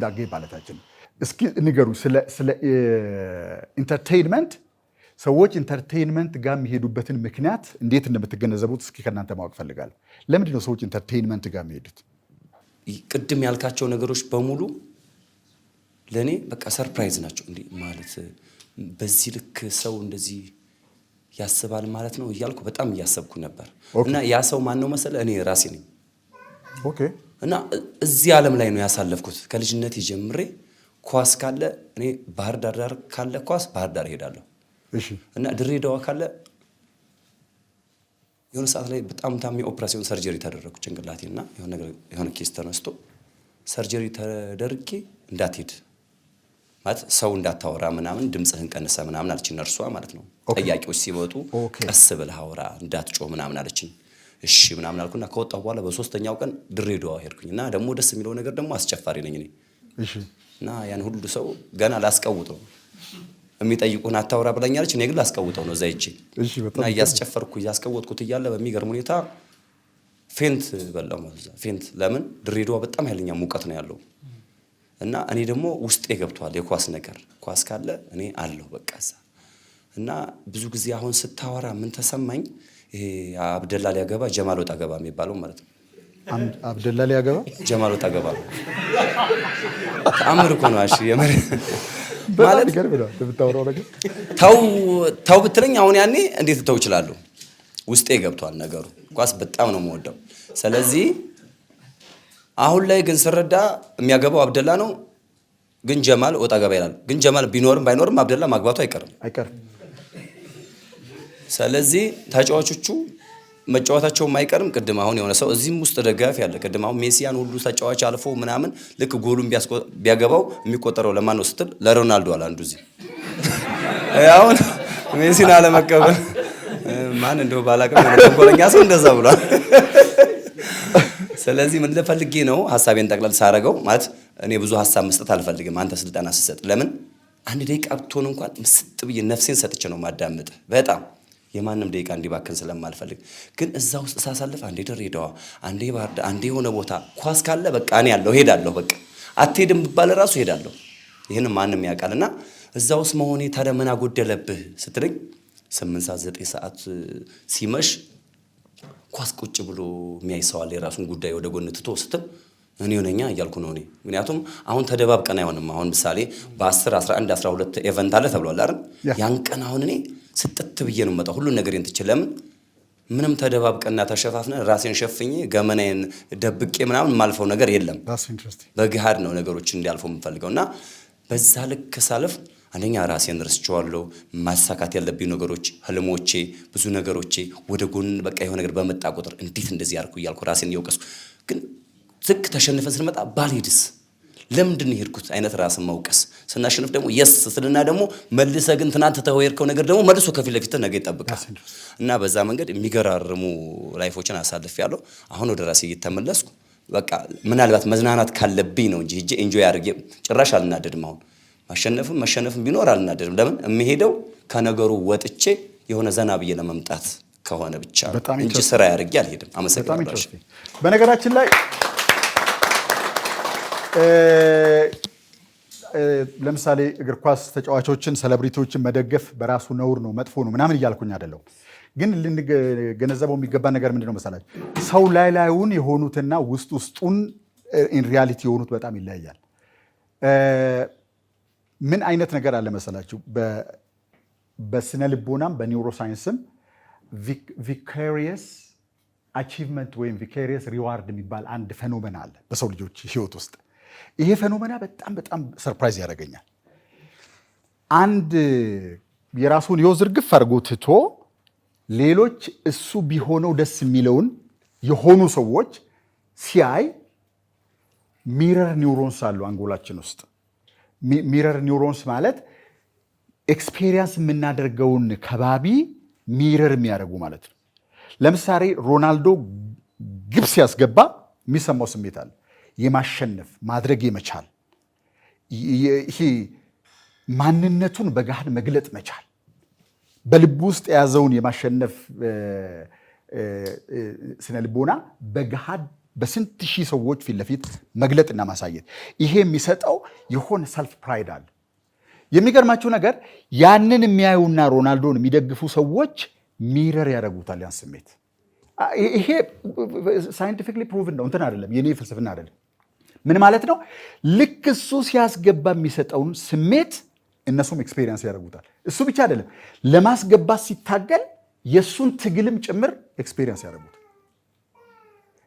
ዳት ጌም ማለታችን ነው። እስኪ ንገሩ ስለ ኢንተርቴይንመንት። ሰዎች ኢንተርቴይንመንት ጋር የሚሄዱበትን ምክንያት እንዴት እንደምትገነዘቡት እስኪ ከእናንተ ማወቅ ፈልጋለሁ። ለምንድን ነው ሰዎች ኢንተርቴይንመንት ጋር የሚሄዱት? ቅድም ያልካቸው ነገሮች በሙሉ ለእኔ በቃ ሰርፕራይዝ ናቸው። እንዲህ ማለት በዚህ ልክ ሰው እንደዚህ ያስባል ማለት ነው እያልኩ በጣም እያሰብኩ ነበር። እና ያ ሰው ማን ነው መሰለ? እኔ ራሴ ነኝ። እና እዚህ ዓለም ላይ ነው ያሳለፍኩት ከልጅነት ጀምሬ። ኳስ ካለ እኔ ባህር ዳር ካለ ኳስ ባህር ዳር እሄዳለሁ። እና ድሬዳዋ ካለ የሆነ ሰዓት ላይ በጣም ታሚ ኦፕሬሽን ሰርጀሪ ተደረኩ ጭንቅላቴ እና የሆነ ኬስ ተነስቶ ሰርጀሪ ተደርጌ እንዳትሄድ ማለት ሰው እንዳታወራ ምናምን ድምፅህን ቀንሰ ምናምን አለችኝ ነርሷ ማለት ነው። ጠያቂዎች ሲመጡ ቀስ ብለህ አውራ እንዳትጮህ ምናምን አለችኝ። እሺ ምናምን አልኩና ከወጣሁ በኋላ በሶስተኛው ቀን ድሬዳዋ ሄድኩኝ እና ደግሞ ደስ የሚለው ነገር ደግሞ አስጨፋሪ ነኝ እኔ። እና ያን ሁሉ ሰው ገና ላስቀውጠው የሚጠይቁን አታውራ ብላኛለች። እኔ ግን ላስቀውጠው ነው እዛ ሂጄ እና እያስጨፈርኩ እያስቀወጥኩት እያለ በሚገርም ሁኔታ ፌንት በላው ማለት ነው። ፌንት ለምን? ድሬዳዋ በጣም ኃይለኛ ሙቀት ነው ያለው እና እኔ ደግሞ ውስጤ ገብቷል የኳስ ነገር። ኳስ ካለ እኔ አለሁ በቃ እዛ። እና ብዙ ጊዜ አሁን ስታወራ ምን ተሰማኝ? ይሄ አብደላ ሊያገባ ጀማል ወጣ ገባ የሚባለው ማለት ነው። አብደላ ሊያገባ ጀማል ወጣ ገባ ተአምር እኮ ነው። እሺ የመረ ማለት ተው ብትለኝ አሁን ያኔ እንዴት ተው እችላለሁ? ውስጤ ገብቷል ነገሩ። ኳስ በጣም ነው የምወደው። ስለዚህ አሁን ላይ ግን ስረዳ የሚያገባው አብደላ ነው፣ ግን ጀማል ወጣ ገባ ይላል። ግን ጀማል ቢኖርም ባይኖርም አብደላ ማግባቱ አይቀርም። ስለዚህ ተጫዋቾቹ መጫወታቸውም አይቀርም። ቅድም አሁን የሆነ ሰው እዚህም ውስጥ ደጋፊ ያለ ቅድም አሁን ሜሲያን ሁሉ ተጫዋች አልፎ ምናምን ልክ ጎሉን ቢያገባው የሚቆጠረው ለማን ነው ስትል ለሮናልዶ አለ አንዱ። እዚህ አሁን ሜሲን አለመቀበል ማን እንደው ባላቀም ተንኮለኛ ሰው እንደዛ ብሏል። ስለዚህ ምን ልፈልጌ ነው ሐሳቤን ጠቅለል ሳረገው ማለት እኔ ብዙ ሐሳብ መስጠት አልፈልግም። አንተ ስልጠና ስትሰጥ ለምን አንድ ደቂቃ ብትሆን እንኳን ምስጥ ብዬ ነፍሴን ሰጥቼ ነው ማዳመጥ በጣም የማንም ደቂቃ እንዲባክን ስለማልፈልግ። ግን እዛ ውስጥ ሳሳልፍ አንዴ ድሬዳዋ፣ አንዴ ባህር ዳር፣ አንዴ የሆነ ቦታ ኳስ ካለ በቃ እኔ ያለው ሄዳለሁ። በቃ አትሄድም ብባል ራሱ ሄዳለሁ። ይሄን ማንም ያውቃልና እዛ ውስጥ መሆኔ ታዲያ ምን አጎደለብህ ስትለኝ 8 ሰዓት 9 ሰዓት ሲመሽ ኳስ ቁጭ ብሎ የሚያይ ሰው አለ የራሱን ጉዳይ ወደ ጎን ትቶ ስትል እኔ ሆነኛ እያልኩ ነው እኔ። ምክንያቱም አሁን ተደባብቀን አይሆንም። አሁን ምሳሌ በ10 11 12 ኢቨንት አለ ተብሏል አይደል? ያን ቀን አሁን እኔ ስጥት ብዬ ነው መጣ ሁሉ ነገር እንትችል ለምን ምንም ተደባብቀና ተሸፋፍነ ራሴን ሸፍኜ ገመናዬን ደብቄ ምናምን ማልፈው ነገር የለም። በግሃድ ነው ነገሮች እንዲያልፉ የምፈልገውና በዛ ልክ ሳልፍ አንደኛ ራሴን ረስቼዋለሁ። ማሳካት ያለብኝ ነገሮች፣ ህልሞቼ፣ ብዙ ነገሮቼ ወደ ጎን በቃ የሆነ ነገር በመጣ ቁጥር እንዴት እንደዚህ ያልኩ እያልኩ ራሴን እየወቀስኩ ግን ዝቅ ተሸንፈን ስንመጣ ባልሄድስ ለምንድን ነው የሄድኩት አይነት ራስን መውቀስ። ስናሸንፍ ደግሞ የስ ስልና ደግሞ መልሰ ግን ትናንት ተወየርከው ነገር ደግሞ መልሶ ከፊት ለፊት ነገ ይጠብቃል። እና በዛ መንገድ የሚገራርሙ ላይፎችን አሳልፌያለሁ። አሁን ወደ ራሴ እየተመለስኩ በቃ ምናልባት መዝናናት ካለብኝ ነው እንጂ ሂጄ ኢንጆይ አድርጌ ጭራሽ አልናደድም። አሁን መሸነፍም ቢኖር አልናደድም። ለምን የምሄደው ከነገሩ ወጥቼ የሆነ ዘና ብዬ ለመምጣት ከሆነ ብቻ እንጂ ስራ ያርጌ አልሄድም። አመሰግናለሁ። በነገራችን ላይ ለምሳሌ እግር ኳስ ተጫዋቾችን ሴሌብሪቲዎችን መደገፍ በራሱ ነውር ነው መጥፎ ነው ምናምን እያልኩኝ አይደለም። ግን ልንገነዘበው የሚገባ ነገር ምንድነው መሰላችሁ? ሰው ላዩን የሆኑትና ውስጡን ኢን ሪያሊቲ የሆኑት በጣም ይለያያል። ምን አይነት ነገር አለ መሰላችሁ? በስነ ልቦናም በኒውሮሳይንስም ቪካሪየስ አቺቭመንት ወይም ቪካሪየስ ሪዋርድ የሚባል አንድ ፌኖሜና አለ በሰው ልጆች ህይወት ውስጥ። ይሄ ፌኖሜና በጣም በጣም ሰርፕራይዝ ያደርገኛል። አንድ የራሱን ህይወት ዝርግፍ አድርጎ ትቶ ሌሎች እሱ ቢሆነው ደስ የሚለውን የሆኑ ሰዎች ሲያይ ሚረር ኒውሮንስ አሉ አንጎላችን ውስጥ። ሚረር ኒውሮንስ ማለት ኤክስፔሪየንስ የምናደርገውን ከባቢ ሚረር የሚያደርጉ ማለት ነው። ለምሳሌ ሮናልዶ ግብ ሲያስገባ የሚሰማው ስሜት አለ። የማሸነፍ ማድረግ የመቻል ይሄ ማንነቱን በገሃድ መግለጥ መቻል፣ በልቡ ውስጥ የያዘውን የማሸነፍ ስነ ልቦና በገሃድ በስንት ሺህ ሰዎች ፊት ለፊት መግለጥና ማሳየት፣ ይሄ የሚሰጠው የሆነ ሰልፍ ፕራይድ አለ። የሚገርማችሁ ነገር ያንን የሚያዩና ሮናልዶን የሚደግፉ ሰዎች ሚረር ያደርጉታል ያን ስሜት። ይሄ ሳይንቲፊክሊ ፕሩቭን ነው፣ እንትን አይደለም፣ የኔ ፍልስፍና አይደለም። ምን ማለት ነው? ልክ እሱ ሲያስገባ የሚሰጠውን ስሜት እነሱም ኤክስፔሪየንስ ያደርጉታል። እሱ ብቻ አይደለም፣ ለማስገባት ሲታገል የእሱን ትግልም ጭምር ኤክስፔሪየንስ ያደርጉታል።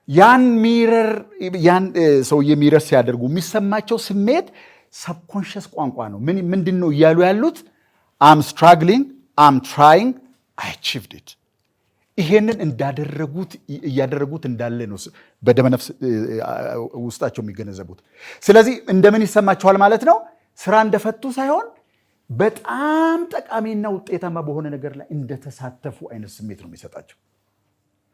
ያን ሰውዬ ሚረር ሲያደርጉ የሚሰማቸው ስሜት ሰብኮንሽስ ቋንቋ ነው። ምንድን ነው እያሉ ያሉት? አም ስትራግሊንግ አም ትራይንግ አይ አቺቭድ ኢት። ይሄንን እያደረጉት እንዳለ ነው በደመነፍስ ውስጣቸው የሚገነዘቡት። ስለዚህ እንደምን ይሰማቸዋል ማለት ነው? ስራ እንደፈቱ ሳይሆን በጣም ጠቃሚና ውጤታማ በሆነ ነገር ላይ እንደተሳተፉ አይነት ስሜት ነው የሚሰጣቸው።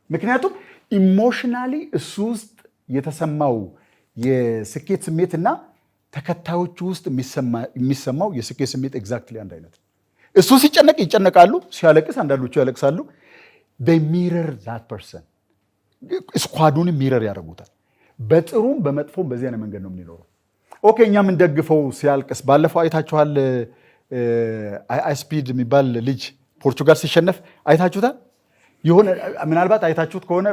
ምክንያቱም ኢሞሽናሊ እሱ ውስጥ የተሰማው የስኬት ስሜትና ተከታዮቹ ውስጥ የሚሰማው የስኬት ስሜት ኤግዛክትሊ አንድ አይነት ነው። እሱ ሲጨነቅ ይጨነቃሉ፣ ሲያለቅስ አንዳንዶቹ ያለቅሳሉ። ሚረር ዛት ፐርሰን፣ ስኳዱንም ሚረር ያደርጉታል። በጥሩም በመጥፎም በዚህ አይነት መንገድ ነው የምንኖረው። ኦኬ፣ እኛ የምንደግፈው ሲያልቅስ፣ ባለፈው አይታችኋል። አይስፒድ የሚባል ልጅ ፖርቹጋል ሲሸነፍ አይታችሁታል። የሆነ ምናልባት አይታችሁት ከሆነ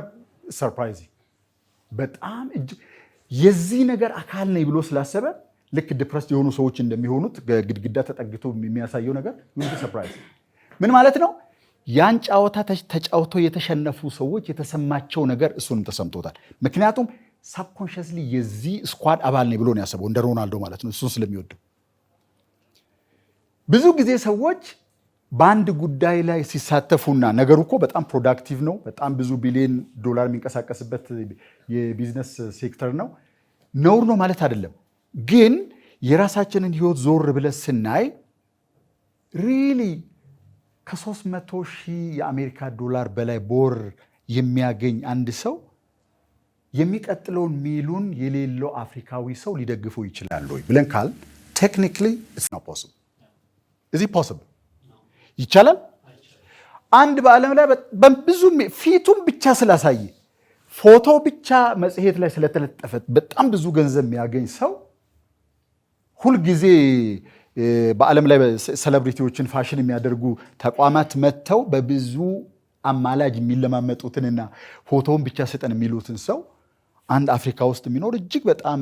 ሰርፕራይዝ በጣም የዚህ ነገር አካል ነኝ ብሎ ስላሰበ ልክ ዲፕረስድ የሆኑ ሰዎች እንደሚሆኑት ግድግዳ ተጠግቶ የሚያሳየው ነገር ሰርፕራይዝ ምን ማለት ነው? ያን ጨዋታ ተጫውተው የተሸነፉ ሰዎች የተሰማቸው ነገር እሱንም ተሰምቶታል። ምክንያቱም ሳብኮንሽስሊ የዚህ ስኳድ አባል ነኝ ብሎ ነው ያሰበው፣ እንደ ሮናልዶ ማለት ነው፣ እሱን ስለሚወደው። ብዙ ጊዜ ሰዎች በአንድ ጉዳይ ላይ ሲሳተፉና ነገሩ እኮ በጣም ፕሮዳክቲቭ ነው፣ በጣም ብዙ ቢሊዮን ዶላር የሚንቀሳቀስበት የቢዝነስ ሴክተር ነው፣ ነውር ነው ማለት አይደለም። ግን የራሳችንን ህይወት ዞር ብለን ስናይ ሪሊ ከ300,000 የአሜሪካ ዶላር በላይ በወር የሚያገኝ አንድ ሰው የሚቀጥለውን ሚሉን የሌለው አፍሪካዊ ሰው ሊደግፈው ይችላል ወይ ብለን ካል ቴክኒክሊ ኢትስ ኖት ፖሲብል። እዚህ ፖሲብል ይቻላል። አንድ በዓለም ላይ በብዙ ፊቱን ብቻ ስላሳየ ፎቶ ብቻ መጽሔት ላይ ስለተለጠፈ በጣም ብዙ ገንዘብ የሚያገኝ ሰው ሁልጊዜ በዓለም ላይ ሴሌብሪቲዎችን ፋሽን የሚያደርጉ ተቋማት መጥተው በብዙ አማላጅ የሚለማመጡትንና ፎቶውን ብቻ ስጠን የሚሉትን ሰው አንድ አፍሪካ ውስጥ የሚኖር እጅግ በጣም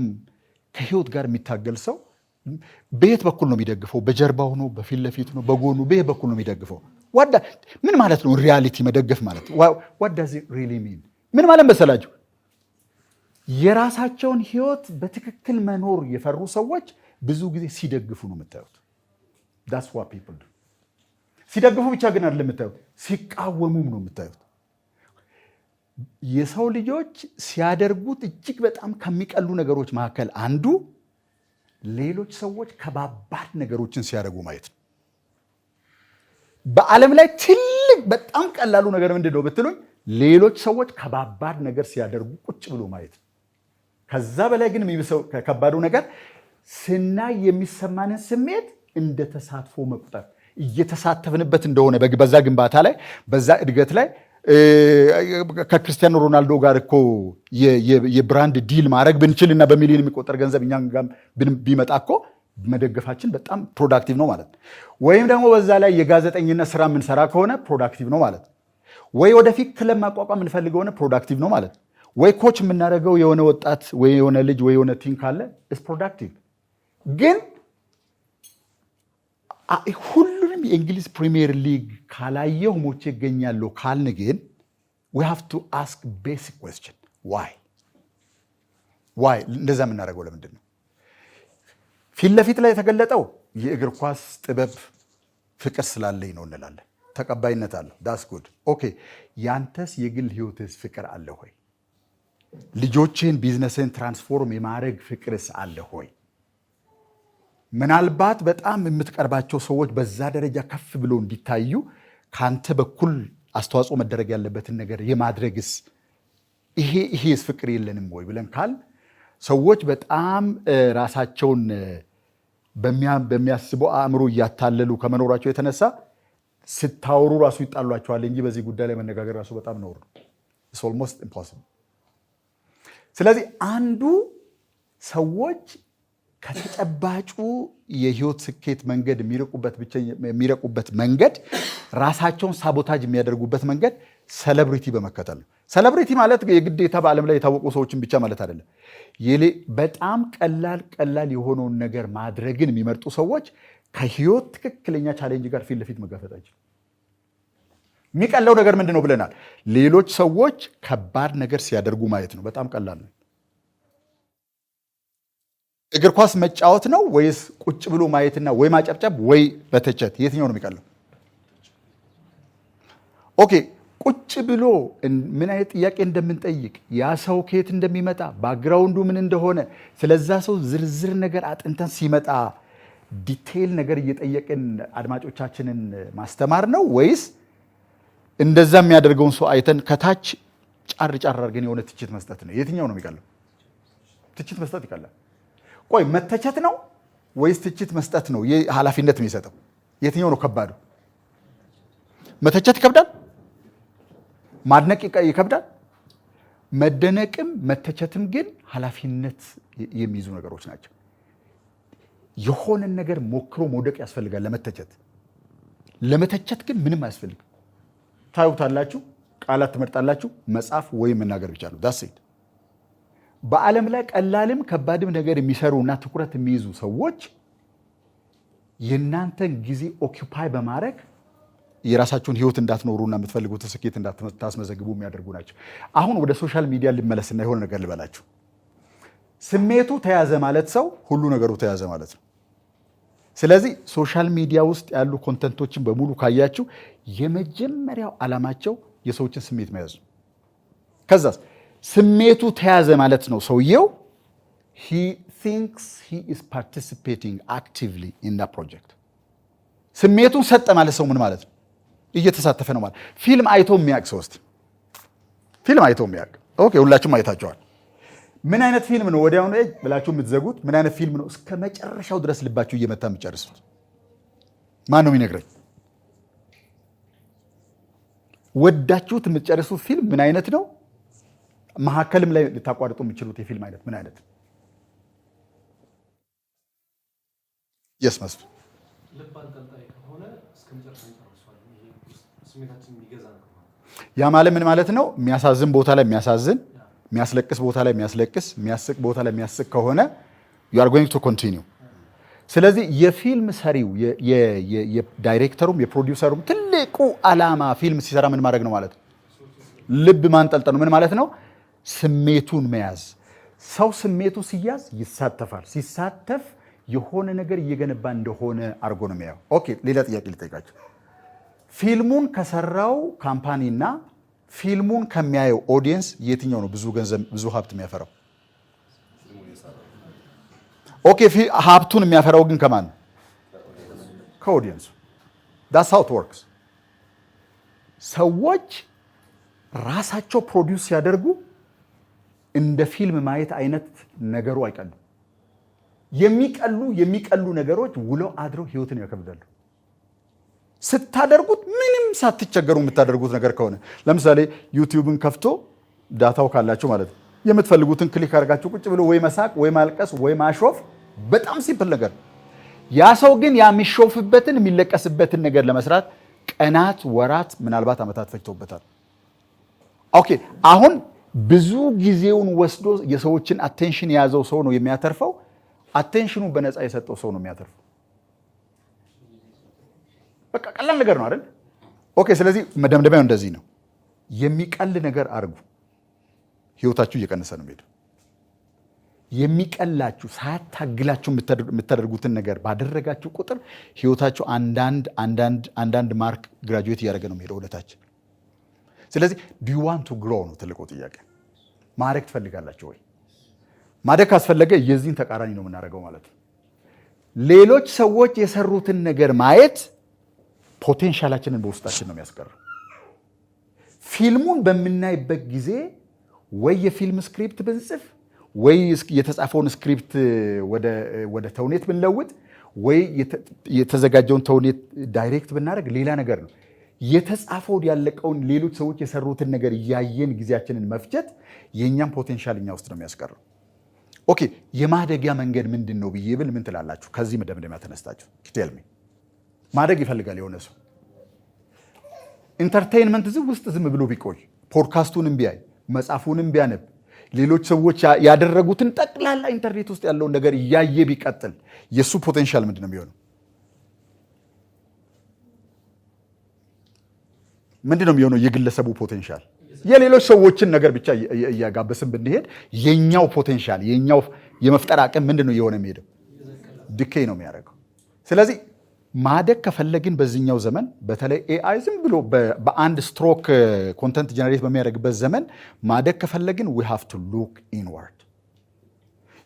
ከህይወት ጋር የሚታገል ሰው በየት በኩል ነው የሚደግፈው? በጀርባው ነው? በፊት ለፊት ነው? በጎኑ? በየት በኩል ነው የሚደግፈው? ምን ማለት ነው ሪያሊቲ መደገፍ ማለት? what does it really mean? ምን ማለት መሰላችሁ? የራሳቸውን ህይወት በትክክል መኖር የፈሩ ሰዎች ብዙ ጊዜ ሲደግፉ ነው የምታዩት። that's what people do። ሲደግፉ ብቻ ግን አይደለም የምታዩት፣ ሲቃወሙም ነው የምታዩት። የሰው ልጆች ሲያደርጉት እጅግ በጣም ከሚቀሉ ነገሮች መካከል አንዱ ሌሎች ሰዎች ከባባድ ነገሮችን ሲያደርጉ ማየት ነው። በዓለም ላይ ትልቅ በጣም ቀላሉ ነገር ምንድን ነው ብትሉኝ፣ ሌሎች ሰዎች ከባባድ ነገር ሲያደርጉ ቁጭ ብሎ ማየት ነው። ከዛ በላይ ግን የሚብሰው ከባዱ ነገር ስናይ የሚሰማንን ስሜት እንደ ተሳትፎ መቁጠር፣ እየተሳተፍንበት እንደሆነ በዛ ግንባታ ላይ በዛ እድገት ላይ ከክርስቲያኖ ሮናልዶ ጋር እኮ የብራንድ ዲል ማድረግ ብንችልና በሚሊዮን የሚቆጠር ገንዘብ እኛ ጋር ቢመጣ እኮ መደገፋችን በጣም ፕሮዳክቲቭ ነው ማለት ነው። ወይም ደግሞ በዛ ላይ የጋዜጠኝነት ስራ የምንሰራ ከሆነ ፕሮዳክቲቭ ነው ማለት ነው። ወይ ወደፊት ክለብ ማቋቋም የምንፈልግ ከሆነ ፕሮዳክቲቭ ነው ማለት ነው። ወይ ኮች የምናደርገው የሆነ ወጣት ወይ የሆነ ልጅ ወይ የሆነ ቲም ካለ is productive ግን ሁሉንም የእንግሊዝ ፕሪሚየር ሊግ ካላየው ሞቼ እገኛለሁ ካልን ግን we have to ask basic question why እንደዛ የምናደርገው ለምንድን ነው? ፊት ለፊት ላይ የተገለጠው የእግር ኳስ ጥበብ ፍቅር ስላለኝ ነው እንላለን። ተቀባይነት አለው። that's good okay ያንተስ የግል ህይወትስ ፍቅር አለ ሆይ? ልጆችን ቢዝነስን ትራንስፎርም የማድረግ ፍቅርስ አለ ሆይ? ምናልባት በጣም የምትቀርባቸው ሰዎች በዛ ደረጃ ከፍ ብሎ እንዲታዩ ካንተ በኩል አስተዋጽኦ መደረግ ያለበትን ነገር የማድረግስ ይሄስ ፍቅር የለንም ወይ ብለን ካል ሰዎች በጣም ራሳቸውን በሚያስበው አእምሮ እያታለሉ ከመኖራቸው የተነሳ ስታወሩ ራሱ ይጣሏቸዋል እንጂ በዚህ ጉዳይ ላይ መነጋገር ራሱ በጣም ነውር ነው። it's almost impossible። ስለዚህ አንዱ ሰዎች ከተጨባጩ የህይወት ስኬት መንገድ የሚረቁበት መንገድ ራሳቸውን ሳቦታጅ የሚያደርጉበት መንገድ ሴሌብሪቲ በመከተል ነው። ሴሌብሪቲ ማለት የግዴታ በዓለም ላይ የታወቁ ሰዎችን ብቻ ማለት አይደለም። በጣም ቀላል የሆነውን ነገር ማድረግን የሚመርጡ ሰዎች ከህይወት ትክክለኛ ቻሌንጅ ጋር ፊት ለፊት መጋፈጥ አይችሉም። የሚቀለው ነገር ምንድን ነው ብለናል? ሌሎች ሰዎች ከባድ ነገር ሲያደርጉ ማየት ነው። በጣም ቀላል ነው። እግር ኳስ መጫወት ነው ወይስ ቁጭ ብሎ ማየትና ወይ ማጨብጨብ ወይ በተቸት? የትኛው ነው የሚቀለው? ኦኬ ቁጭ ብሎ ምን አይነት ጥያቄ እንደምንጠይቅ ያ ሰው ከየት እንደሚመጣ ባክግራውንዱ ምን እንደሆነ ስለዛ ሰው ዝርዝር ነገር አጥንተን ሲመጣ ዲቴይል ነገር እየጠየቅን አድማጮቻችንን ማስተማር ነው ወይስ እንደዛ የሚያደርገውን ሰው አይተን ከታች ጫር አድርገን የሆነ ትችት መስጠት ነው? የትኛው ነው የሚቀለው? ትችት መስጠት ይቀላል። ቆይ መተቸት ነው ወይስ ትችት መስጠት ነው ኃላፊነት የሚሰጠው? የትኛው ነው ከባዱ? መተቸት ይከብዳል፣ ማድነቅ ይከብዳል። መደነቅም መተቸትም ግን ኃላፊነት የሚይዙ ነገሮች ናቸው። የሆነን ነገር ሞክሮ መውደቅ ያስፈልጋል ለመተቸት። ለመተቸት ግን ምንም አያስፈልግም። ታዩታላችሁ፣ ቃላት ትመርጣላችሁ፣ መጻፍ ወይም መናገር ብቻ ነው። ዳስ ኢት። በዓለም ላይ ቀላልም ከባድም ነገር የሚሰሩና ትኩረት የሚይዙ ሰዎች የእናንተን ጊዜ ኦኪፓይ በማድረግ የራሳችሁን ህይወት እንዳትኖሩና የምትፈልጉትን ስኬት እንዳታስመዘግቡ የሚያደርጉ ናቸው። አሁን ወደ ሶሻል ሚዲያ ልመለስና የሆነ ነገር ልበላችሁ። ስሜቱ ተያዘ ማለት ሰው ሁሉ ነገሩ ተያዘ ማለት ነው። ስለዚህ ሶሻል ሚዲያ ውስጥ ያሉ ኮንተንቶችን በሙሉ ካያችሁ የመጀመሪያው ዓላማቸው የሰዎችን ስሜት መያዝ ነው። ከዛስ ስሜቱ ተያዘ ማለት ነው ሰውየው he thinks he is participating actively in that project። ስሜቱን ሰጠ ማለት ሰው ምን ማለት ነው? እየተሳተፈ ነው ማለት። ፊልም አይቶ የሚያውቅ ሰው እስቲ ፊልም አይቶ የሚያውቅ ኦኬ፣ ሁላችሁም አይታችኋል። ምን አይነት ፊልም ነው ወዲያውኑ ብላችሁ የምትዘጉት? ምን አይነት ፊልም ነው እስከ መጨረሻው ድረስ ልባችሁ እየመታ የምትጨርሱት? ማን ነው የሚነግረኝ? ወዳችሁት የምትጨርሱት ፊልም ምን አይነት ነው? መሀከልም ላይ ልታቋርጡ የምትችሉት የፊልም አይነት ምን አይነት? መስፍን ያ ማለት ምን ማለት ነው? የሚያሳዝን ቦታ ላይ የሚያሳዝን፣ የሚያስለቅስ ቦታ ላይ የሚያስለቅስ፣ የሚያስቅ ቦታ ላይ የሚያስቅ ከሆነ you are going to continue። ስለዚህ የፊልም ሰሪው የዳይሬክተሩም የፕሮዲውሰሩም ትልቁ ዓላማ ፊልም ሲሰራ ምን ማድረግ ነው ማለት ነው? ልብ ማንጠልጠል ነው። ምን ማለት ነው? ስሜቱን መያዝ። ሰው ስሜቱ ሲያዝ ይሳተፋል። ሲሳተፍ የሆነ ነገር እየገነባ እንደሆነ አድርጎ ነው የሚያየው። ኦኬ፣ ሌላ ጥያቄ ልጠይቃችሁ። ፊልሙን ከሰራው ካምፓኒና ፊልሙን ከሚያየው ኦዲየንስ የትኛው ነው ብዙ ገንዘብ ብዙ ሀብት የሚያፈራው? ኦኬ፣ ሀብቱን የሚያፈራው ግን ከማን ነው? ከኦዲየንሱ። that's how it works። ሰዎች ራሳቸው ፕሮዲውስ ሲያደርጉ እንደ ፊልም ማየት አይነት ነገሩ አይቀሉም። የሚቀሉ ነገሮች ውለው አድረው ህይወትን ያከብዳሉ። ስታደርጉት ምንም ሳትቸገሩ የምታደርጉት ነገር ከሆነ ለምሳሌ ዩቲዩብን ከፍቶ ዳታው ካላችሁ ማለት ነው የምትፈልጉትን ክሊክ አድርጋችሁ ቁጭ ብሎ ወይ መሳቅ ወይ ማልቀስ ወይ ማሾፍ፣ በጣም ሲምፕል ነገር። ያ ሰው ግን የሚሾፍበትን የሚለቀስበትን ነገር ለመስራት ቀናት፣ ወራት፣ ምናልባት ዓመታት ፈጅቶበታል። ኦኬ፣ አሁን ብዙ ጊዜውን ወስዶ የሰዎችን አቴንሽን የያዘው ሰው ነው የሚያተርፈው። አቴንሽኑን በነፃ የሰጠው ሰው ነው የሚያተርፈው። በቃ ቀላል ነገር ነው አይደል? ኦኬ። ስለዚህ መደምደሚያው እንደዚህ ነው። የሚቀል ነገር አድርጉ፣ ህይወታችሁ እየቀነሰ ነው የሚሄደው። የሚቀላችሁ ሳያታግላችሁ የምታደርጉትን ነገር ባደረጋችሁ ቁጥር ህይወታችሁ አንዳንድ ማርክ ግራጁዌት እያደረገ ነው የሚሄደው ወደታች። ስለዚህ ዱ ዩ ዋንት ቱ ግሮው ነው ትልቁ ጥያቄ። ማደግ ትፈልጋላችሁ ወይ? ማደግ ካስፈለገ የዚህን ተቃራኒ ነው የምናደርገው ማለት ነው። ሌሎች ሰዎች የሰሩትን ነገር ማየት ፖቴንሻላችንን በውስጣችን ነው የሚያስቀረው። ፊልሙን በምናይበት ጊዜ ወይ የፊልም ስክሪፕት ብንጽፍ ወይ የተጻፈውን ስክሪፕት ወደ ተውኔት ብንለውጥ ወይ የተዘጋጀውን ተውኔት ዳይሬክት ብናደርግ ሌላ ነገር ነው። የተጻፈውን ያለቀውን ሌሎች ሰዎች የሰሩትን ነገር እያየን ጊዜያችንን መፍጀት የእኛም ፖቴንሻል እኛ ውስጥ ነው የሚያስቀረው። ኦኬ፣ የማደጊያ መንገድ ምንድን ነው ብዬ ብል ምን ትላላችሁ? ከዚህ መደምደሚያ ተነስታችሁ ቴልሚ ማደግ ይፈልጋል የሆነ ሰው ኢንተርቴይንመንት ውስጥ ዝም ብሎ ቢቆይ፣ ፖድካስቱንም ቢያይ፣ መጽሐፉንም ቢያነብ፣ ሌሎች ሰዎች ያደረጉትን ጠቅላላ ኢንተርኔት ውስጥ ያለውን ነገር እያየ ቢቀጥል የእሱ ፖቴንሻል ምንድን ነው የሚሆነው? ምንድን ነው የሚሆነው? የግለሰቡ ፖቴንሻል የሌሎች ሰዎችን ነገር ብቻ እያጋበስን ብንሄድ የኛው ፖቴንሻል የኛው የመፍጠር አቅም ምንድን ነው የሆነ የሚሄደው? ዲኬይ ነው የሚያደርገው። ስለዚህ ማደግ ከፈለግን በዚህኛው ዘመን በተለይ ኤአይ ዝም ብሎ በአንድ ስትሮክ ኮንተንት ጀነሬት በሚያደርግበት ዘመን ማደግ ከፈለግን we have to look inward።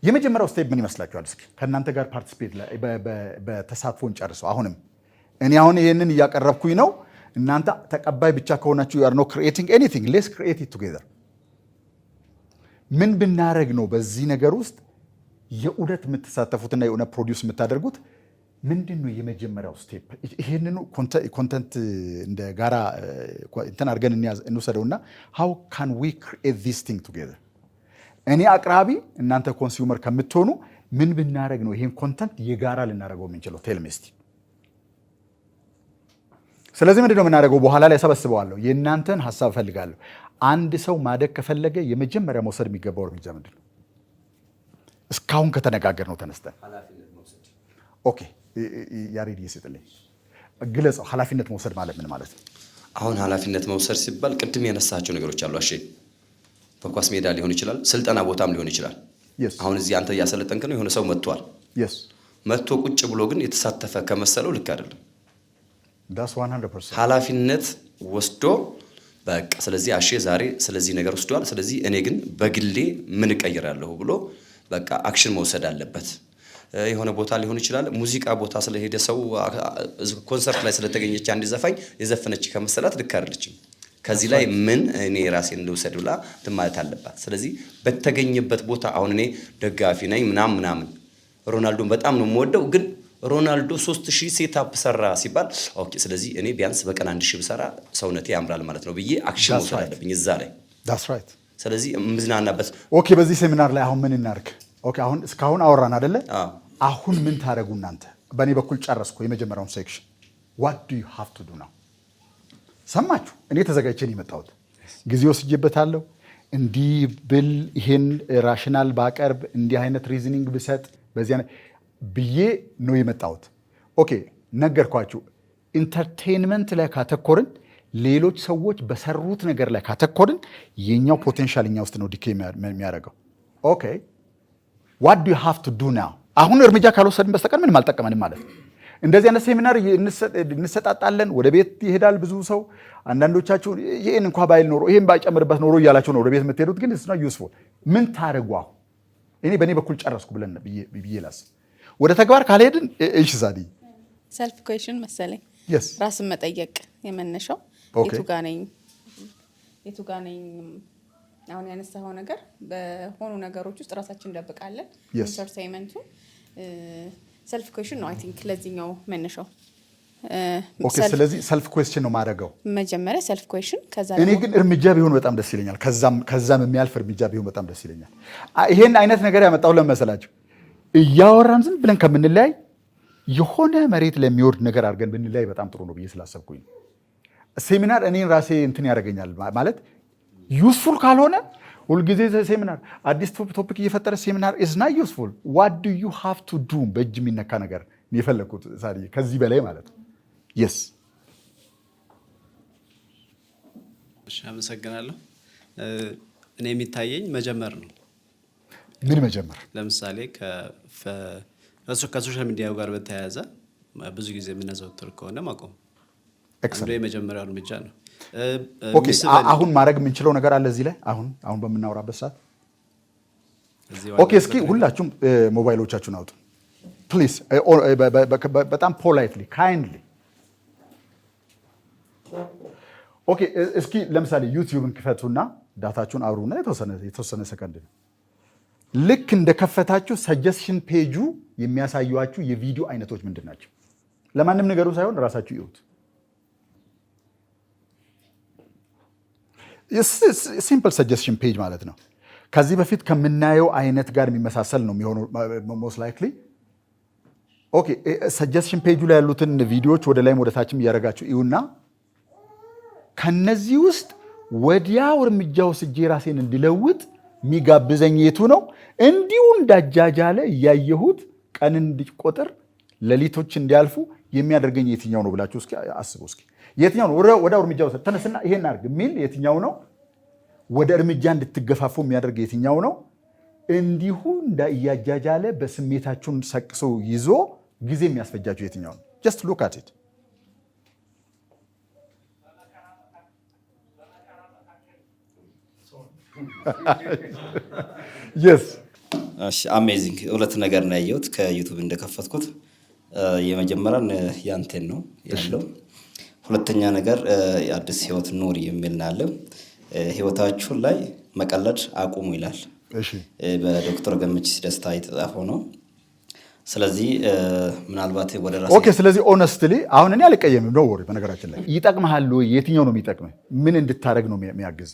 የመጀመሪያው ስቴፕ ምን ይመስላችኋል? እስኪ ከእናንተ ጋር ፓርቲሲፔት በተሳትፎን ጨርሰው አሁን ይህንን እያቀረብኩኝ ነው። እናንተ ተቀባይ ብቻ ከሆናችሁ you are not creating anything, let's create it together። ምን ብናደርግ ነው በዚህ ነገር ውስጥ የእውነት የምትሳተፉትና የእውነት ፕሮዲውስ የምታደርጉት? ምንድን ነው የመጀመሪያው ስቴፕ? ይህንኑ ኮንተንት እንደ ጋራ እንትን አድርገን እንውሰደውና how can we create this thing together? እኔ አቅራቢ እናንተ ኮንሱመር ከምትሆኑ ምን ብናደርግ ነው ይሄን ኮንተንት የጋራ ልናደርገው የምንችለው? ቴል ሚ እስቲ። ስለዚህ ምንድን ነው የምናደርገው? በኋላ ላይ ሰበስበዋለሁ። የእናንተን ሀሳብ ፈልጋለሁ። አንድ ሰው ማደግ ከፈለገ የመጀመሪያ መውሰድ የሚገባው እርምጃ ምንድን ነው? እስካሁን ከተነጋገር ነው ተነስተን ኦኬ ያሬድ ይስጥልኝ፣ ግለጸው። ኃላፊነት መውሰድ ማለት ምን ማለት ነው? አሁን ኃላፊነት መውሰድ ሲባል ቅድም ያነሳቸው ነገሮች አሉ። እሺ፣ በኳስ ሜዳ ሊሆን ይችላል፣ ስልጠና ቦታም ሊሆን ይችላል። አሁን እዚህ አንተ እያሰለጠንክ ነው፣ የሆነ ሰው መጥቷል። መጥቶ ቁጭ ብሎ ግን የተሳተፈ ከመሰለው ልክ አይደለም። ኃላፊነት ወስዶ በቃ ስለዚህ አሼ ዛሬ ስለዚህ ነገር ወስዷል፣ ስለዚህ እኔ ግን በግሌ ምን እቀይራለሁ ብሎ በቃ አክሽን መውሰድ አለበት። የሆነ ቦታ ሊሆን ይችላል፣ ሙዚቃ ቦታ ስለሄደ ሰው ኮንሰርት ላይ ስለተገኘች አንድ ዘፋኝ የዘፈነች ከመሰላት ልክ አይደለችም። ከዚህ ላይ ምን እኔ ራሴን ልውሰድ ብላ ማለት አለባት። ስለዚህ በተገኘበት ቦታ አሁን እኔ ደጋፊ ነኝ ምናምን ሮናልዶን በጣም ነው የምወደው፣ ግን ሮናልዶ 3000 ሴታፕ ሰራ ሲባል ኦኬ፣ ስለዚህ እኔ ቢያንስ በቀን 1000 ብሰራ ሰውነቴ ያምራል ማለት ነው ብዬ አክሽን መውሰድ አለብኝ እዛ ላይ። ስለዚህ ምዝናናበት። ኦኬ፣ በዚህ ሴሚናር ላይ አሁን ምን እናርግ? ኦኬ፣ አሁን እስካሁን አወራን አይደለ? አሁን ምን ታደርጉ እናንተ? በእኔ በኩል ጨረስኩ የመጀመሪያውን ሴክሽን። what do you have to do now? ሰማችሁ? እኔ ተዘጋጅቼ ነው የመጣሁት። ጊዜ ወስጄበታለሁ። እንዲህ ብል ይሄን ራሽናል ባቀርብ እንዲህ አይነት ሪዝኒንግ ብሰጥ በዚያ ብዬ ነው የመጣሁት። ኦኬ፣ ነገርኳችሁ። ኢንተርቴይንመንት ላይ ካተኮርን፣ ሌሎች ሰዎች በሰሩት ነገር ላይ ካተኮርን የኛው ፖቴንሻል እኛ ውስጥ ነው ዲኬ የሚያደርገው። ኦኬ what do you have to do now? አሁን እርምጃ ካልወሰድን በስተቀር ምንም አልጠቀመንም ማለት ነው። እንደዚህ አይነት ሴሚናር እንሰጣጣለን፣ ወደ ቤት ይሄዳል ብዙ ሰው። አንዳንዶቻችሁ ይሄን እንኳን ባይል ኖሮ ይሄን ባይጨምርበት ኖሮ እያላችሁ ነው ወደ ቤት የምትሄዱት፣ ግን it's not useful። ምን ታደርጉ? አሁን እኔ በእኔ በኩል ጨረስኩ ብለን ብዬ ላስብ። ወደ ተግባር ካልሄድን እሺ፣ ዛዲ ሰልፍ ኩዌሽን መሰለኝ ራስን መጠየቅ የመነሻው የቱ ጋ ነኝ አሁን ያነሳው ነገር በሆኑ ነገሮች ውስጥ ራሳችን እንደብቃለን። ኢንተርቴይንመንቱ ሰልፍ ኩዌሽን ነው አይ ቲንክ ለዚህኛው መነሻው። ኦኬ፣ ስለዚህ ሰልፍ ኩዌስችን ነው ማድረገው መጀመሪያ ሰልፍ ኩዌሽን። ከዛ እኔ ግን እርምጃ ቢሆን በጣም ደስ ይለኛል። ከዛም የሚያልፍ እርምጃ ቢሆን በጣም ደስ ይለኛል። ይሄን አይነት ነገር ያመጣው ለመሰላችሁ እያወራን ዝም ብለን ከምንለያይ የሆነ መሬት ለሚወርድ ነገር አድርገን ብንለያይ በጣም ጥሩ ነው ብዬ ስላሰብኩኝ ሴሚናር እኔን ራሴ እንትን ያደርገኛል ማለት ዩስፉል ካልሆነ ሁልጊዜ ሴሚናር አዲስ ቶፒክ እየፈጠረ ሴሚናር is not useful. what do you have to do በእጅ የሚነካ ነገር የፈለኩት ሳሪ ከዚህ በላይ ማለት ነው። yes እሺ አመሰግናለሁ። እኔ የሚታየኝ መጀመር ነው። ምን መጀመር? ለምሳሌ ከሶሻል ሚዲያው ጋር በተያያዘ ብዙ ጊዜ የምናዘወትር ከሆነ ማቆም አንዱ የመጀመሪያው እርምጃ ነው። ኦኬ አሁን ማድረግ የምንችለው ነገር አለ እዚህ ላይ አሁን በምናወራበት ሰዓት። ኦኬ እስኪ ሁላችሁም ሞባይሎቻችሁን አውጡ ፕሊዝ፣ በጣም ፖላይትሊ ካይንድሊ። ኦኬ እስኪ ለምሳሌ ዩቲዩብን ክፈቱና ዳታችሁን አብሩና የተወሰነ ሰከንድ ነው። ልክ እንደከፈታችሁ ሰጀስሽን ፔጁ የሚያሳዩአችሁ የቪዲዮ አይነቶች ምንድን ናቸው? ለማንም ነገሩ ሳይሆን ራሳችሁ ይዩት። ሲምፕል ሰጀስሽን ፔጅ ማለት ነው። ከዚህ በፊት ከምናየው አይነት ጋር የሚመሳሰል ነው የሚሆነው ሞስት ላይክሊ። ኦኬ ሰጀስሽን ፔጁ ላይ ያሉትን ቪዲዮዎች ወደ ላይም ወደ ታችም እያደረጋችሁ ይዩና ከነዚህ ውስጥ ወዲያው እርምጃ ወስጄ ራሴን እንዲለውጥ የሚጋብዘኝ የቱ ነው? እንዲሁ እንዳጃጃለ እያየሁት ቀን እንዲቆጥር ሌሊቶች እንዲያልፉ የሚያደርገኝ የትኛው ነው ብላችሁ እስኪ አስቡ። እስኪ የትኛው ነው ወዲያው እርምጃ ወስድ ተነስና ይሄን አድርግ የሚል የትኛው ነው? ወደ እርምጃ እንድትገፋፉ የሚያደርግ የትኛው ነው? እንዲሁ እያጃጃለ በስሜታችሁን ሰቅሶ ይዞ ጊዜ የሚያስፈጃችሁ የትኛው ነው? just look at it. yes አሜዚንግ ሁለት ነገር ነው ያየሁት ከዩቲዩብ እንደከፈትኩት። የመጀመሪያውን ያንተን ነው ያለው። ሁለተኛ ነገር የአዲስ ህይወት ኑሪ የሚል ነው። ህይወታችሁ ላይ መቀለድ አቁሙ ይላል። እሺ በዶክተር ገመቺስ ደስታ የተጻፈው ነው። ስለዚህ ምናልባት ወደ ራስ ኦኬ። ስለዚህ ኦነስትሊ አሁን እኔ አልቀየምም ነው ወሬ። በነገራችን ላይ ይጠቅምሃል ወይ? የትኛው ነው የሚጠቅምህ? ምን እንድታረግ ነው የሚያግዝ?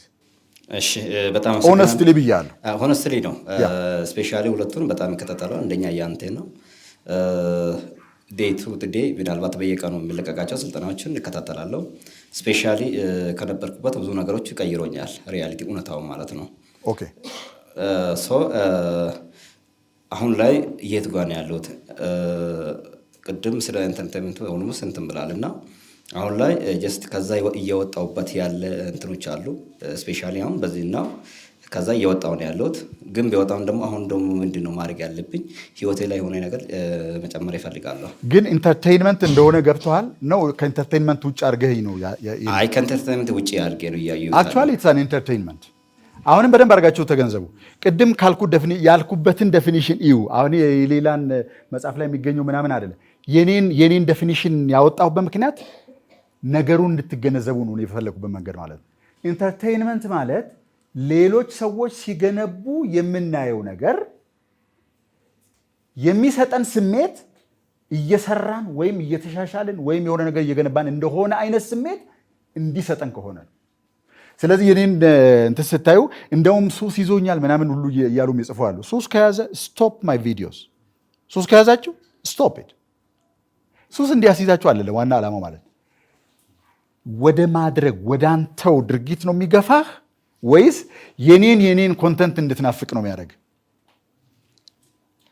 እሺ በጣም ሆነስትሊ ብያለሁ። ሆነስትሊ ነው ስፔሻሊ ሁለቱን በጣም ይከታተላል። አንደኛ ያንተ ነው ዴይ ቱ ዴይ ምናልባት በየቀኑ የሚለቀቃቸው ስልጠናዎችን እከታተላለሁ። ስፔሻሊ ከነበርኩበት ብዙ ነገሮች ቀይሮኛል። ሪያሊቲ እውነታው ማለት ነው። ኦኬ ሶ አሁን ላይ የት ጋር ነው ያለሁት? ቅድም ስለ ኢንተርቴይንመንቱ ኦልሞስት እንትን ብላልና አሁን ላይ ጀስት ከዛ እየወጣውበት ያለ እንትኖች አሉ። ስፔሻሊ አሁን በዚህና ከዛ እየወጣው ነው ያለሁት። ግን ቢወጣው ደግሞ አሁን ደግሞ ምንድነው ማድረግ ያለብኝ? ህይወቴ ላይ የሆነ ነገር መጨመር ይፈልጋለሁ። ግን ኢንተርቴይንመንት እንደሆነ ገብቶሃል ነው? ከኢንተርቴይንመንት ውጭ አድርገህ ነው? አይ ከኢንተርቴይንመንት ውጭ አድርገህ ነው ያያዩ። አክቹአሊ ኢትስ አን ኢንተርቴይንመንት። አሁንም በደንብ አድርጋችሁ ተገንዘቡ። ቅድም ያልኩበትን ዴፊኒሽን እዩ። አሁን የሌላን መጽሐፍ ላይ የሚገኘው ምናምን አይደለም። የኔን ዴፊኒሽን ያወጣሁበት ምክንያት ነገሩን እንድትገነዘቡ ነው የፈለኩበት መንገድ ማለት ነው። ኢንተርቴይንመንት ማለት ሌሎች ሰዎች ሲገነቡ የምናየው ነገር የሚሰጠን ስሜት እየሰራን ወይም እየተሻሻልን ወይም የሆነ ነገር እየገነባን እንደሆነ አይነት ስሜት እንዲሰጠን ከሆነ ነው። ስለዚህ የኔን እንትን ስታዩ እንደውም ሱስ ይዞኛል ምናምን ሁሉ እያሉም ይጽፋሉ። ሱስ ከያዘ ስቶፕ ማይ ቪዲዮስ። ሱስ ከያዛችሁ ስቶፕ ኢት። ሱስ እንዲያስይዛችሁ አለ ዋና ዓላማው ማለት ነው። ወደ ማድረግ ወደ አንተው ድርጊት ነው የሚገፋህ ወይስ የኔን ኮንተንት እንድትናፍቅ ነው የሚያደርግ?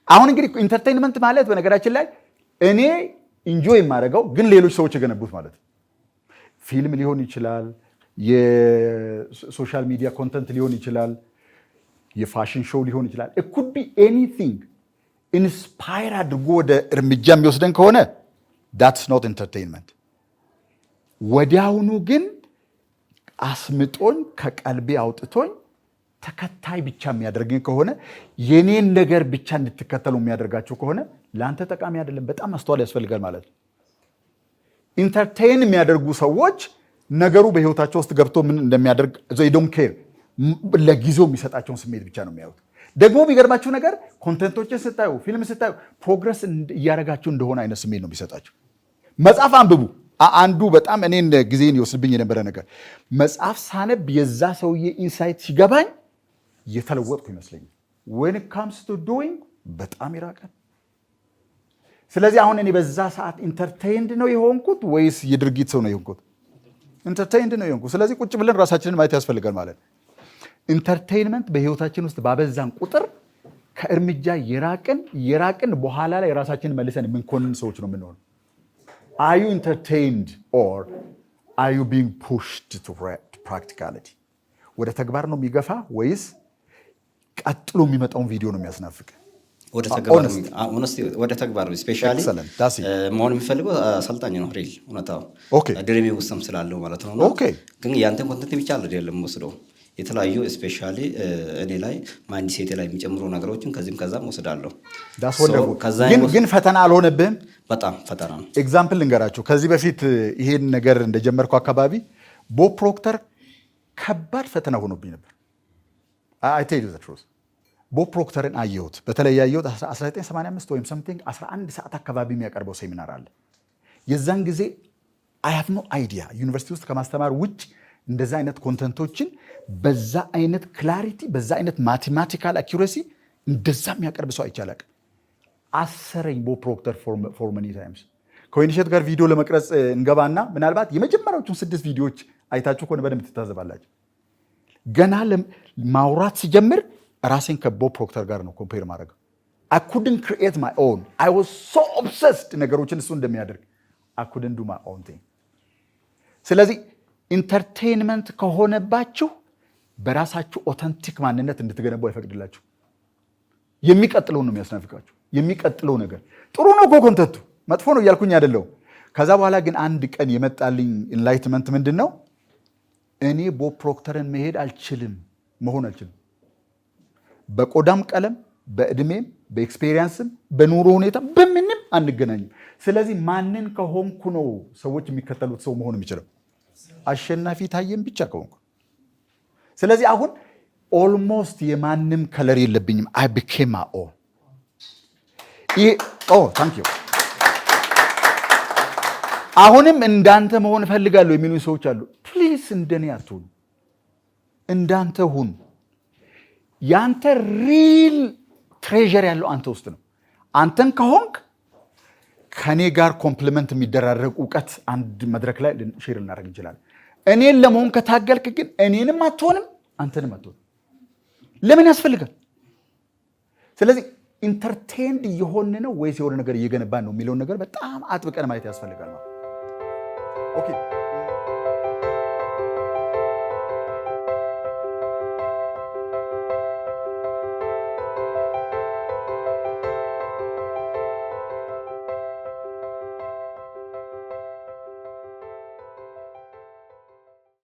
አሁን እንግዲህ ኢንተርቴይንመንት ማለት በነገራችን ላይ እኔ ኢንጆይ የማደርገው ግን ሌሎች ሰዎች የገነቡት ማለት ነው። ፊልም ሊሆን ይችላል፣ የሶሻል ሚዲያ ኮንተንት ሊሆን ይችላል፣ የፋሽን ሾው ሊሆን ይችላል። it could be anything ኢንስፓየር አድርጎ ወደ እርምጃ የሚወስደን ከሆነ that's not entertainment። ወዲያውኑ ግን አስምጦኝ ከቀልቤ አውጥቶኝ ተከታይ ብቻ የሚያደርገኝ ከሆነ የኔን ነገር ብቻ እንድትከተሉ የሚያደርጋቸው ከሆነ ለአንተ ጠቃሚ አይደለም። በጣም ማስተዋል ያስፈልጋል ማለት ነው። ኢንተርቴይን የሚያደርጉ ሰዎች ነገሩ በህይወታቸው ውስጥ ገብቶ ምን እንደሚያደርግ they don't care። ለጊዜው የሚሰጣቸውን ስሜት ብቻ ነው የሚያዩት። ደግሞ የሚገርማችሁ ነገር ኮንተንቶችን ስታዩ፣ ፊልም ስታዩ ፕሮግረስ እያደረጋቸው እንደሆነ አይነት ስሜት ነው የሚሰጣቸው። መጽሐፍ አንብቡ። አንዱ በጣም እኔን ጊዜን ይወስድብኝ የነበረ ነገር መጽሐፍ ሳነብ የዛ ሰውዬ ኢንሳይት ሲገባኝ የተለወጥኩ ይመስለኛል። when it comes to doing በጣም ይራቃል። ስለዚህ አሁን እኔ በዛ ሰዓት ኢንተርቴይንድ ነው የሆንኩት ወይስ የድርጊት ሰው ነው የሆንኩት? ኢንተርቴይንድ ነው የሆንኩት። ስለዚህ ቁጭ ብለን ራሳችንን ማየት ያስፈልጋል ማለት ነው። ኢንተርቴይንመንት በህይወታችን ውስጥ ባበዛን ቁጥር ከእርምጃ የራቅን በኋላ ላይ ራሳችንን መልሰን የምንኮንን ሰዎች ነው የምንሆነው። Are you entertained or are you being pushed to practicality? ወደ ተግባር ነው የሚገፋ ወይስ ቀጥሎ የሚመጣውን ቪዲዮ ነው የሚያስናፍቅ? ወደ ተግባር ስፔሻሊ መሆን የሚፈልገው አሰልጣኝ ነው። ሪል እውነታው ድሪሜ ውስጥም ስላለው ማለት ነው። ግን ያንተን ኮንተንት ብቻ አይደለም ወስደው የተለያዩ ስፔሻሊ እኔ ላይ ማይንድ ሴት ላይ የሚጨምሩ ነገሮችን ከዛም ወስዳለሁ። ግን ፈተና አልሆነብህም? በጣም ፈተና ነው። ኤግዛምፕል ልንገራችሁ። ከዚህ በፊት ይሄን ነገር እንደጀመርኩ አካባቢ ቦብ ፕሮክተር ከባድ ፈተና ሆኖብኝ ነበር። አይ ቴል ዩ ዘ ትሩዝ። ቦብ ፕሮክተርን አየሁት። በተለይ ያየሁት 1985 ወይም ሰምቲንግ 11 ሰዓት አካባቢ የሚያቀርበው ሴሚናር አለ። የዛን ጊዜ አይ ሃቭ ኖ አይዲያ ዩኒቨርሲቲ ውስጥ ከማስተማር ውጭ እንደዛ አይነት ኮንተንቶችን በዛ አይነት ክላሪቲ በዛ አይነት ማቴማቲካል አኪዩሬሲ እንደዛ የሚያቀርብ ሰው አይቻላል። አሰረኝ ቦብ ፕሮክተር ፎር መኒ ታይምስ። ከወይንሸት ጋር ቪዲዮ ለመቅረጽ እንገባና ምናልባት የመጀመሪያዎቹን 6 ቪዲዮዎች አይታችሁ ከሆነ በደንብ ትታዘባላችሁ። ገና ማውራት ሲጀምር ራሴን ከቦብ ፕሮክተር ጋር ነው ኮምፔር ማድረግ። I couldn't create my own. I was so obsessed ነገሮችን እሱ እንደሚያደርግ I couldn't do my own thing. ስለዚህ ኢንተርቴይንመንት ከሆነባችሁ በራሳችሁ ኦተንቲክ ማንነት እንድትገነቡ አይፈቅድላችሁ። የሚቀጥለው ነው የሚያስናፍቃችሁ። የሚቀጥለው ነገር ጥሩ ነው እኮ ኮንተንቱ መጥፎ ነው እያልኩኝ አይደለሁም። ከዛ በኋላ ግን አንድ ቀን የመጣልኝ ኢንላይትመንት ምንድን ነው? እኔ ቦብ ፕሮክተርን መሆን አልችልም። በቆዳም ቀለም፣ በእድሜም፣ በኤክስፔሪየንስም፣ በኑሮ ሁኔታ በምንም አንገናኝም። ስለዚህ ማንን ከሆንኩ ነው ሰዎች የሚከተሉት ሰው መሆን የሚችለው? አሸናፊ ታየም ብቻ ከሆንኩ። ስለዚህ አሁን ኦልሞስት የማንም ከለር የለብኝም። አይ ቢኬም ማይ ኦን። ታንክ ዩ። አሁንም እንዳንተ መሆን እፈልጋለሁ የሚሉ ሰዎች አሉ። ፕሊዝ እንደኔ አትሁን፣ እንዳንተ ሁን። ያንተ ሪል ትሬዠር ያለው አንተ ውስጥ ነው። አንተን ከሆንክ ከኔ ጋር ኮምፕሊመንት የሚደራረግ እውቀት አንድ መድረክ ላይ ሼር ልናደርግ እንችላለን። እኔን ለመሆን ከታገልክ ግን እኔንም አትሆንም፣ አንተንም አትሆንም። ለምን ያስፈልጋል? ስለዚህ ኢንተርቴንድ እየሆን ነው ወይስ የሆነ ነገር እየገነባን ነው የሚለውን ነገር በጣም አጥብቀን ማየት ያስፈልጋል። ኦኬ